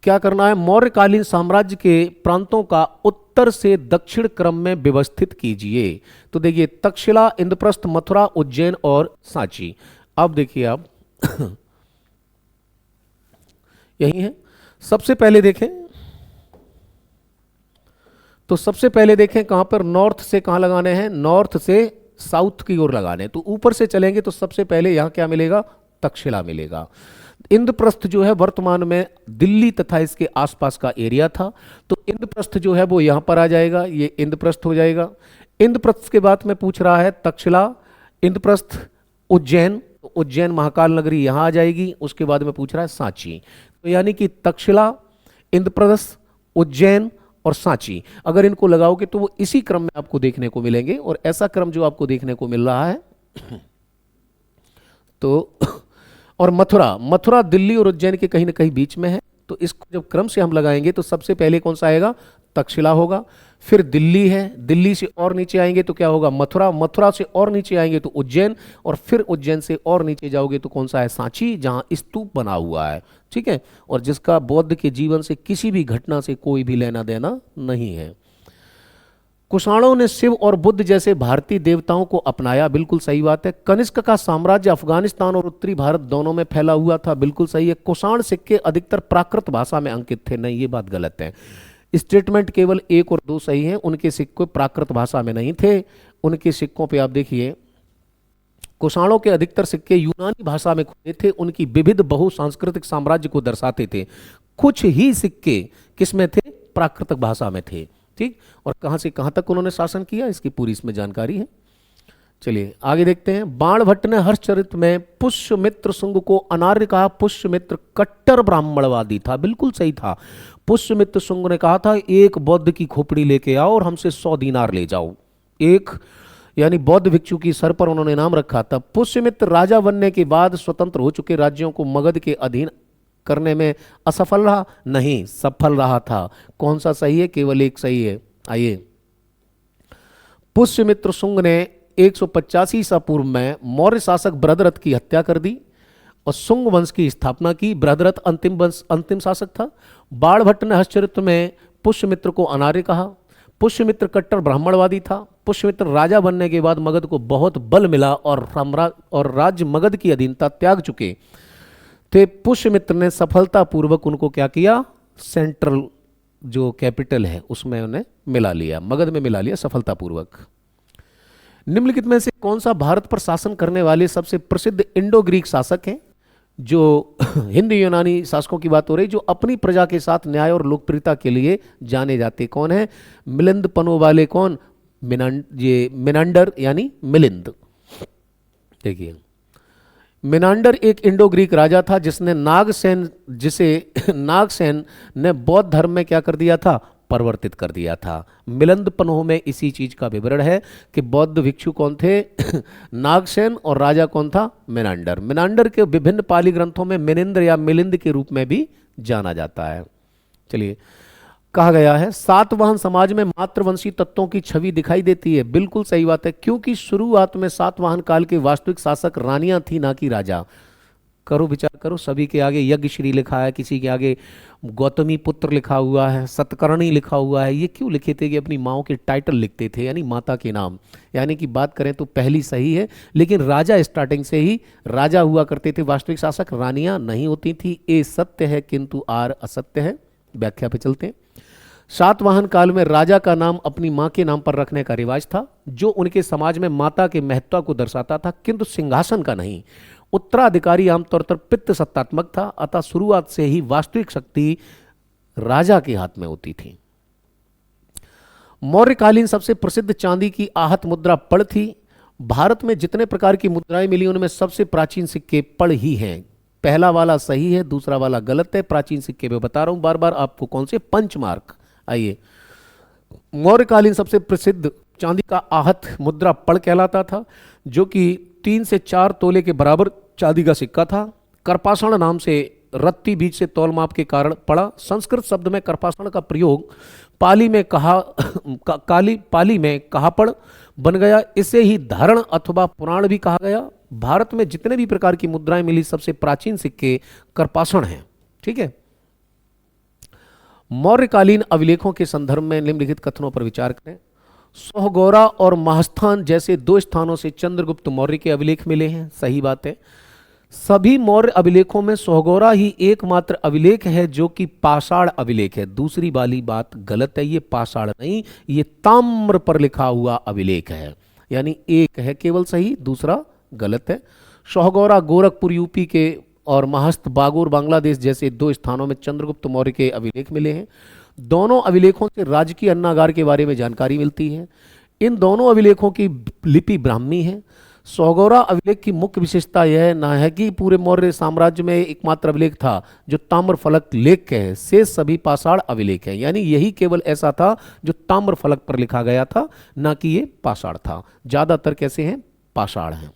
[SPEAKER 1] क्या करना है? मौर्यकालीन साम्राज्य के प्रांतों का उत्तर से दक्षिण क्रम में व्यवस्थित कीजिए। तो देखिए, तक्षशिला, इंद्रप्रस्थ, मथुरा, उज्जैन और सांची। अब देखिए आप यही है। सबसे पहले देखें, तो सबसे पहले देखें कहां पर नॉर्थ से कहां लगाने हैं? नॉर्थ से साउथ की ओर लगाने हैं। तो ऊपर से चलेंगे तो सबसे पहले यहां क्या मिलेगा? तक्षशिला मिलेगा। इंद्रप्रस्थ जो है वर्तमान में दिल्ली तथा इसके आसपास का एरिया था, तो इंद्रप्रस्थ जो है वो यहां पर आ जाएगा, ये इंद्रप्रस्थ हो जाएगा। इंद्रप्रस्थ के बाद में पूछ रहा है तक्षशिला, इंद्रप्रस्थ, उज्जैन, तो उज्जैन महाकाल नगरी यहां आ जाएगी। उसके बाद में पूछ रहा है सांची, तो यानी कि तक्षशिला, इंद्रप्रस्थ, उज्जैन और सांची, अगर इनको लगाओगे तो वो इसी क्रम में आपको देखने को मिलेंगे। और ऐसा क्रम जो आपको देखने को मिल रहा है तो और मथुरा दिल्ली और उज्जैन के कहीं ना कहीं बीच में है, तो इसको जब क्रम से हम लगाएंगे तो सबसे पहले कौन सा आएगा? तक्षशिला होगा। फिर दिल्ली है, दिल्ली से और नीचे आएंगे तो क्या होगा? मथुरा से और नीचे आएंगे तो उज्जैन, और फिर उज्जैन से और नीचे जाओगे तो कौन सा है? सांची, जहां स्तूप बना हुआ है। ठीक है, और जिसका बौद्ध के जीवन से किसी भी घटना से कोई भी लेना देना नहीं है। कुषाणों ने शिव और बुद्ध जैसे भारतीय देवताओं को अपनाया, बिल्कुल सही बात है। कनिष्क का साम्राज्य अफगानिस्तान और उत्तरी भारत दोनों में फैला हुआ था, बिल्कुल सही है। कुषाण सिक्के अधिकतर प्राकृत भाषा में अंकित थे, नहीं ये बात गलत है। स्टेटमेंट केवल 1 और 2 सही है, उनके सिक्के प्राकृत भाषा में नहीं थे। उनके सिक्कों पे आप देखिए, कुषाणों के अधिकतर सिक्के यूनानी भाषा में खुले थे, उनकी विविध बहुसांस्कृतिक साम्राज्य को दर्शाते थे। कुछ ही सिक्के किसमें थे? प्राकृतिक भाषा में थे। ठीक, और कहां से कहां तक उन्होंने शासन किया इसकी पूरी इसमें जानकारी है। चलिए आगे देखते हैं। बाणभट्ट ने हर्षचरित में पुष्यमित्र शुंग को अनार्य कहा। पुष्यमित्र कट्टर ब्राह्मणवादी था, बिल्कुल सही था। पुष्यमित्र शुंग ने कहा था एक बौद्ध की खोपड़ी लेके आओ और हमसे 100 दीनार ले जाओ। एक यानी बौद्ध भिक्षु की सर पर उन्होंने नाम रखा था। पुष्यमित्र राजा बनने के बाद स्वतंत्र हो चुके राज्यों को मगध के अधीन करने में असफल रहा? नहीं, सफल रहा था। कौन सा सही है? केवल एक सही है। आइए, पुष्यमित्र शुंग ने 185 ईसा पूर्व में मौर्य शासक बृहद्रथ की हत्या कर दी और शुंग वंश की स्थापना की। बृहद्रथ अंतिम शासक था। बाणभट्ट ने हर्षचरित्र में पुष्यमित्र को अनार्य कहा। पुष्यमित्र कट्टर ब्राह्मणवादी था। पुष्यमित्र राजा बनने के बाद मगध को बहुत बल मिला और राज्य मगध की अधीनता त्याग चुके थे। पुष्यमित्र ने सफलतापूर्वक उनको क्या किया, सेंट्रल जो कैपिटल है उसमें उन्हें मिला लिया, मगध में मिला लिया सफलतापूर्वक। निम्नलिखित में से कौन सा भारत पर शासन करने वाले सबसे प्रसिद्ध इंडो ग्रीक शासक हैं? जो हिंदी यूनानी शासकों की बात हो रही, जो अपनी प्रजा के साथ न्याय और लोकप्रियता के लिए जाने जाते। कौन है? मिलिंद पनो वाले कौन? मिनांडर यानी मिलिंद। देखिए, मिनांडर एक इंडो ग्रीक राजा था जिसे नागसेन ने बौद्ध धर्म में क्या कर दिया था, परिवर्तित कर दिया था। मिलिंद पनोह में इसी चीज का विवरण है कि बौद्ध भिक्षु कौन थे नागसेन, और राजा कौन था, मिनांडर। मिनांडर के विभिन्न पाली ग्रंथों में मिनिंद्र या मिलिंद के रूप में भी जाना जाता है। चलिए, कहा गया है सातवाहन समाज में मातृवंशी तत्वों की छवि दिखाई देती है। बिल्कुल सही बात है, क्योंकि शुरुआत में सातवाहन काल के वास्तविक शासक रानियां थी, ना कि राजा। करो विचार करो, सभी के आगे यज्ञश्री लिखा है, किसी के आगे गौतमी पुत्र लिखा हुआ है, सतकर्णी लिखा हुआ है। ये क्यों लिखे थे कि अपनी माओ के टाइटल लिखते थे, यानी माता के नाम। यानी कि बात करें तो पहली सही है, लेकिन राजा स्टार्टिंग से ही राजा हुआ करते थे, वास्तविक शासक रानियां नहीं होती थी। ए सत्य है किंतु आर असत्य है। व्याख्या पे चलते हैं। सातवाहन काल में राजा का नाम अपनी मां के नाम पर रखने का रिवाज था, जो उनके समाज में माता के महत्व को दर्शाता था, किंतु सिंहासन का नहीं। उत्तराधिकारी आमतौर पर पितृ सत्तात्मक था, अतः शुरुआत से ही वास्तविक शक्ति राजा के हाथ में होती थी। मौर्यकालीन सबसे प्रसिद्ध चांदी की आहत मुद्रा पड़ थी। भारत में जितने प्रकार की मुद्राएं मिली उनमें सबसे प्राचीन सिक्के पड़ ही हैं। पहला वाला सही है, दूसरा वाला गलत है। प्राचीन सिक्के में बता रहा हूं बार बार आपको कौन से, पंच मार्क। आइए, मौर्यकालीन सबसे प्रसिद्ध चांदी का आहत मुद्रा पड़ कहलाता था, जो कि 3 से 4 तोले के बराबर चांदी का सिक्का था। करपाषण नाम से रत्ती बीज से तौल माप के कारण पड़ा। संस्कृत शब्द में करपाषण का प्रयोग पाली में कहापड़ बन गया। इसे ही धारण अथवा पुराण भी कहा गया। भारत में जितने भी प्रकार की मुद्राएं मिली सबसे प्राचीन सिक्के करपाषण हैं। ठीक है। मौर्यकालीन अभिलेखों के संदर्भ में निम्नलिखित कथनों पर विचार करें। सोहगौरा और महास्थान जैसे 2 स्थानों से चंद्रगुप्त मौर्य के अभिलेख मिले हैं। सही बात है। सभी मौर्य अभिलेखों में सोहगौरा ही एकमात्र अभिलेख है जो कि पाषाण अभिलेख है। दूसरी वाली बात गलत है, ये पाषाण नहीं, ये ताम्र पर लिखा हुआ अभिलेख है। यानी एक है केवल सही, दूसरा गलत है। सोहगौरा गोरखपुर यूपी के और महस्त बागोर बांग्लादेश जैसे 2 स्थानों में चंद्रगुप्त मौर्य के अभिलेख मिले हैं। दोनों अभिलेखों से राजकीय अन्नागार के बारे में जानकारी मिलती है। इन दोनों अभिलेखों की लिपि ब्राह्मी है। सोहगौरा अभिलेख की मुख्य विशेषता यह न है कि पूरे मौर्य साम्राज्य में एकमात्र अभिलेख था जो ताम्र फलक लेख के है, शेष सभी पाषाण अभिलेख हैं। यानी यही केवल ऐसा था जो ताम्र फलक पर लिखा गया था, ना कि ये पाषाण था। ज्यादातर कैसे हैं, पाषाण हैं।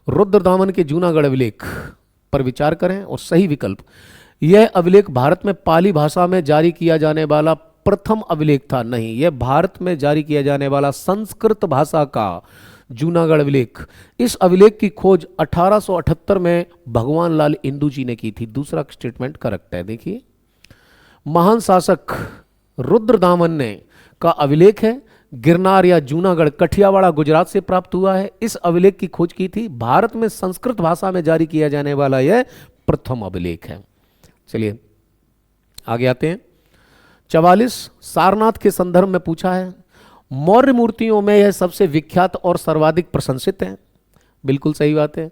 [SPEAKER 1] रुद्रदामन के जूनागढ़ अभिलेख पर विचार करें और सही विकल्प। यह अभिलेख भारत में पाली भाषा में जारी किया जाने वाला प्रथम अभिलेख था। नहीं, यह भारत में जारी किया जाने वाला संस्कृत भाषा का जूनागढ़ अभिलेख। इस अभिलेख की खोज 1878 में भगवान लाल इंदू जी ने की थी। दूसरा स्टेटमेंट करेक्ट है। देखिए, महान शासक रुद्रदामन ने का अभिलेख है। गिरनार या जूनागढ़ कठियावाड़ा गुजरात से प्राप्त हुआ है। इस अभिलेख की खोज की थी। भारत में संस्कृत भाषा में जारी किया जाने वाला यह प्रथम अभिलेख है। चलिए आगे आते हैं। 44 सारनाथ के संदर्भ में पूछा है। मौर्य मूर्तियों में यह सबसे विख्यात और सर्वाधिक प्रशंसित है। बिल्कुल सही बात है।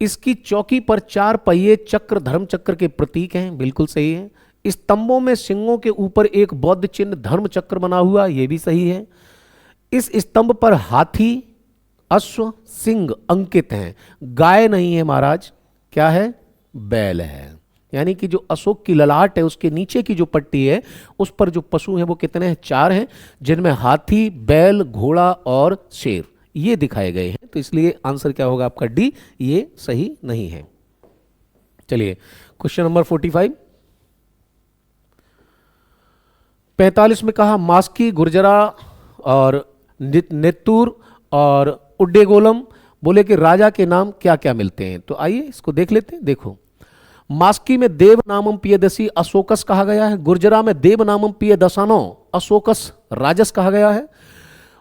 [SPEAKER 1] इसकी चौकी पर 4 पहिए चक्र धर्म चक्र के प्रतीक हैं। बिल्कुल सही है। स्तंभों में सिंगों के ऊपर एक बौद्ध चिन्ह धर्म चक्र बना हुआ, यह भी सही है। इस स्तंभ पर हाथी, अश्व, सिंह अंकित हैं। गाय नहीं है महाराज, क्या है, बैल है। यानी कि जो अशोक की ललाट है उसके नीचे की जो पट्टी है उस पर जो पशु हैं वो कितने हैं, 4 हैं, जिनमें हाथी, बैल, घोड़ा और शेर ये दिखाए गए हैं। तो इसलिए आंसर क्या होगा आपका डी, ये सही नहीं है। चलिए क्वेश्चन नंबर 45 45 में कहा मास्की, गुर्जरा और नेत्तूर और उड्डेगोलम। बोले कि राजा के नाम क्या क्या मिलते हैं, तो आइए इसको देख लेते हैं। देखो, मास्की में देव नामम पियदसी अशोकस कहा गया है, गुर्जरा में देव नामम पियदसानो अशोकस राजस कहा गया है,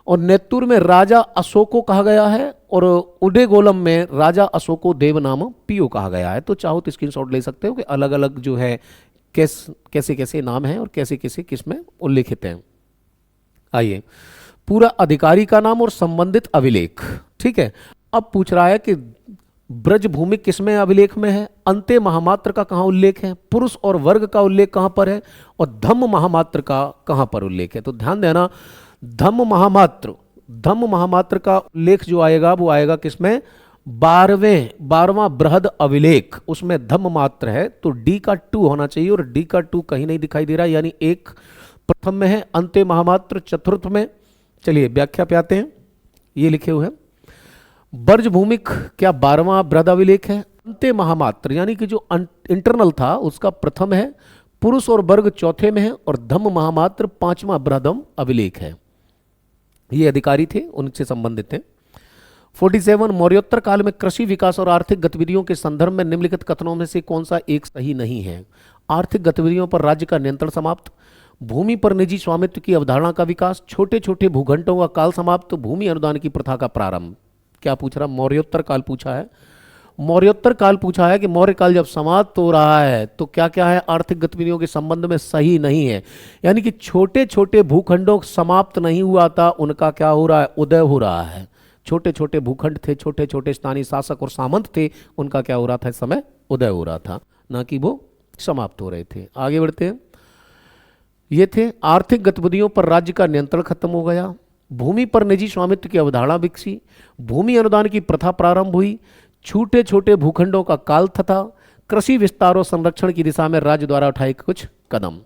[SPEAKER 1] और नेत्तूर में राजा अशोको कहा गया है, और उडेगोलम में राजा अशोको देव नामम पियो कहा गया है। तो चाहो तो स्क्रीनशॉट ले सकते हो कि अलग अलग जो है कैसे कैसे नाम हैं और कैसे कैसे किस में उल्लिखित हैं। आइए, पूरा अधिकारी का नाम और संबंधित अभिलेख। ठीक है, अब पूछ रहा है कि ब्रजभूमि किसमें अभिलेख में है, अंत्य महामात्र का कहाँ उल्लेख है, पुरुष और वर्ग का उल्लेख कहाँ पर है, और धम्म महामात्र का कहाँ पर उल्लेख है। तो ध्यान देना, धम्म महामात्र का उल्लेख जो आएगा वो आएगा किसमें, 12वां बृहद अभिलेख, उसमें धम्म मात्र है, तो डी का 2 होना चाहिए, और डी का 2 कहीं नहीं दिखाई दे रहा, यानी एक प्रथम में है, अंत्य महामात्र चतुर्थ में। चलिए व्याख्या पे आते हैं, ये लिखे हुए हैं, ब्रजभूमिक क्या 12वां बृहद अभिलेख है, अंत्य महामात्र यानी कि जो इंटरनल था उसका प्रथम है, पुरुष और वर्ग चौथे में है, और धम्म महामात्र 5वां बृहदम अभिलेख है। ये अधिकारी थे, उनसे संबंधित थे। 47, मौर्योत्तर काल में कृषि विकास और आर्थिक गतिविधियों के संदर्भ में निम्नलिखित कथनों में से कौन सा एक सही नहीं है। आर्थिक गतिविधियों पर राज्य का नियंत्रण समाप्त, भूमि पर निजी स्वामित्व की अवधारणा का विकास, छोटे छोटे भूखंडों का काल समाप्त, भूमि अनुदान की प्रथा का प्रारंभ। क्या पूछ रहा, मौर्योत्तर काल पूछा है। मौर्योत्तर काल पूछा है कि मौर्य काल जब समाप्त हो रहा है तो क्या क्या है, आर्थिक गतिविधियों के संबंध में सही नहीं है, यानी कि छोटे छोटे भूखंडों समाप्त नहीं हुआ था, उनका क्या हो रहा है, उदय हो रहा है। छोटे छोटे भूखंड थे, छोटे छोटे स्थानीय शासक और सामंत थे, उनका क्या हो रहा था, इस समय उदय हो रहा था, ना कि वो समाप्त हो रहे थे। आगे बढ़ते हैं, ये थे आर्थिक गतिविधियों पर राज्य का नियंत्रण खत्म हो गया, भूमि पर निजी स्वामित्व की अवधारणा विकसी, भूमि अनुदान की प्रथा प्रारंभ हुई, छोटे छोटे भूखंडों का काल तथा कृषि विस्तार और संरक्षण की दिशा में राज्य द्वारा उठाए कुछ कदम।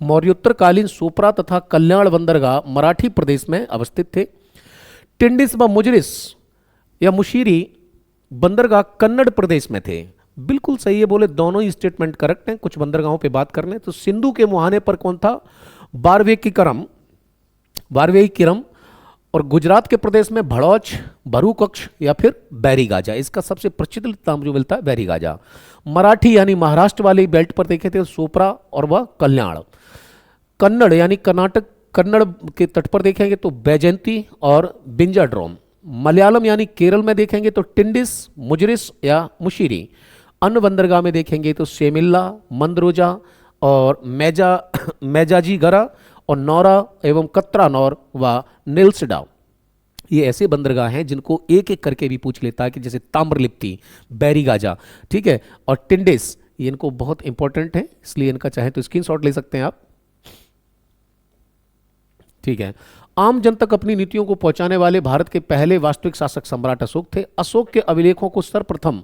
[SPEAKER 1] मौर्योत्तरकालीन सोपरा तथा कल्याण बंदरगाह मराठी प्रदेश में अवस्थित थे। टिंडिस व मुजरिस या मुशीरी बंदरगाह कन्नड़ प्रदेश में थे। बिल्कुल सही है, बोले दोनों ही स्टेटमेंट करेक्ट हैं। कुछ बंदरगाहों पे बात कर लें तो सिंधु के मुहाने पर कौन था, बारवेईकिरम, और गुजरात के प्रदेश में भड़ौच, भरूकक्ष या फिर बैरीगाजा, इसका सबसे प्रचलित नाम जो मिलता है बैरीगाजा। मराठी यानी महाराष्ट्र वाली बेल्ट पर देखे थे सोपरा और वह कल्याण। कन्नड़ यानी कर्नाटक, कन्नड़ के तट पर देखेंगे तो बैजंती और बिंजाड्रोम। मलयालम यानी केरल में देखेंगे तो टिंडिस, मुजरिस या मुशीरी। अन्य बंदरगाह में देखेंगे तो सेमिल्ला, मंदरोजा और मैजाजीगरा, और नौरा एवं कत्रानौर व नीलसडाव। ये ऐसे बंदरगाह हैं जिनको एक एक करके भी पूछ लेता है, कि जैसे ताम्रलिप्ति, बैरीगाजा, ठीक है, और टिंडिस, ये इनको बहुत इंपॉर्टेंट है, इसलिए इनका चाहे तो स्क्रीनशॉट ले सकते हैं आप। ठीक है, आम जन तक अपनी नीतियों को पहुंचाने वाले भारत के पहले वास्तविक शासक सम्राट अशोक थे। अशोक के अभिलेखों को सर्वप्रथम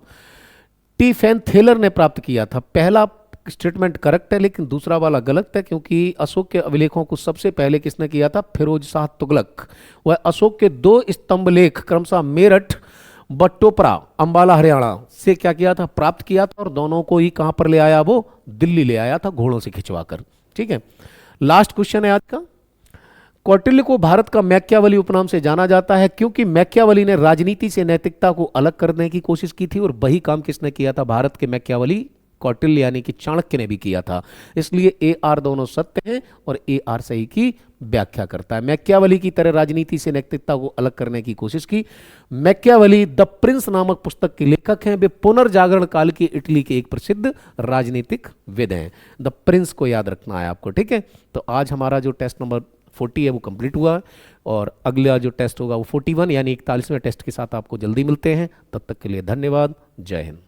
[SPEAKER 1] टी फैन थेलर ने प्राप्त किया था। पहला स्टेटमेंट करेक्ट है, लेकिन दूसरा वाला गलत है, क्योंकि अशोक के अभिलेखों को सबसे पहले किसने किया था, फिरोज शाह तुगलक। वह अशोक के 2 स्तंभ लेख क्रमशः मेरठ, बट्टोपरा, अंबाला हरियाणा से क्या किया था, प्राप्त किया था, और दोनों को ही कहां पर ले आया, वो दिल्ली ले आया था घोड़ों से खिंचवाकर। ठीक है, लास्ट क्वेश्चन है आज का। कौटिल्य को भारत का मैकियावली उपनाम से जाना जाता है क्योंकि मैकियावली ने राजनीति से नैतिकता को अलग करने की कोशिश की थी, और वही काम किसने किया था, भारत के मैकियावली कौटिल्य यानी कि चाणक्य ने भी किया था। इसलिए ए आर दोनों सत्य हैं और ए आर सही की व्याख्या करता है। मैकियावली की तरह राजनीति से नैतिकता को अलग करने की कोशिश की। मैकियावली द प्रिंस नामक पुस्तक के लेखक हैं। वे पुनर्जागरण काल की इटली के एक प्रसिद्ध राजनीतिक विद हैं। द प्रिंस को याद रखना है आपको, ठीक है। तो आज हमारा जो टेस्ट नंबर 40 है वो कंप्लीट हुआ है, और अगला जो टेस्ट होगा वो 41 यानी 41वें टेस्ट के साथ आपको जल्दी मिलते हैं। तब तक के लिए धन्यवाद। जय हिंद।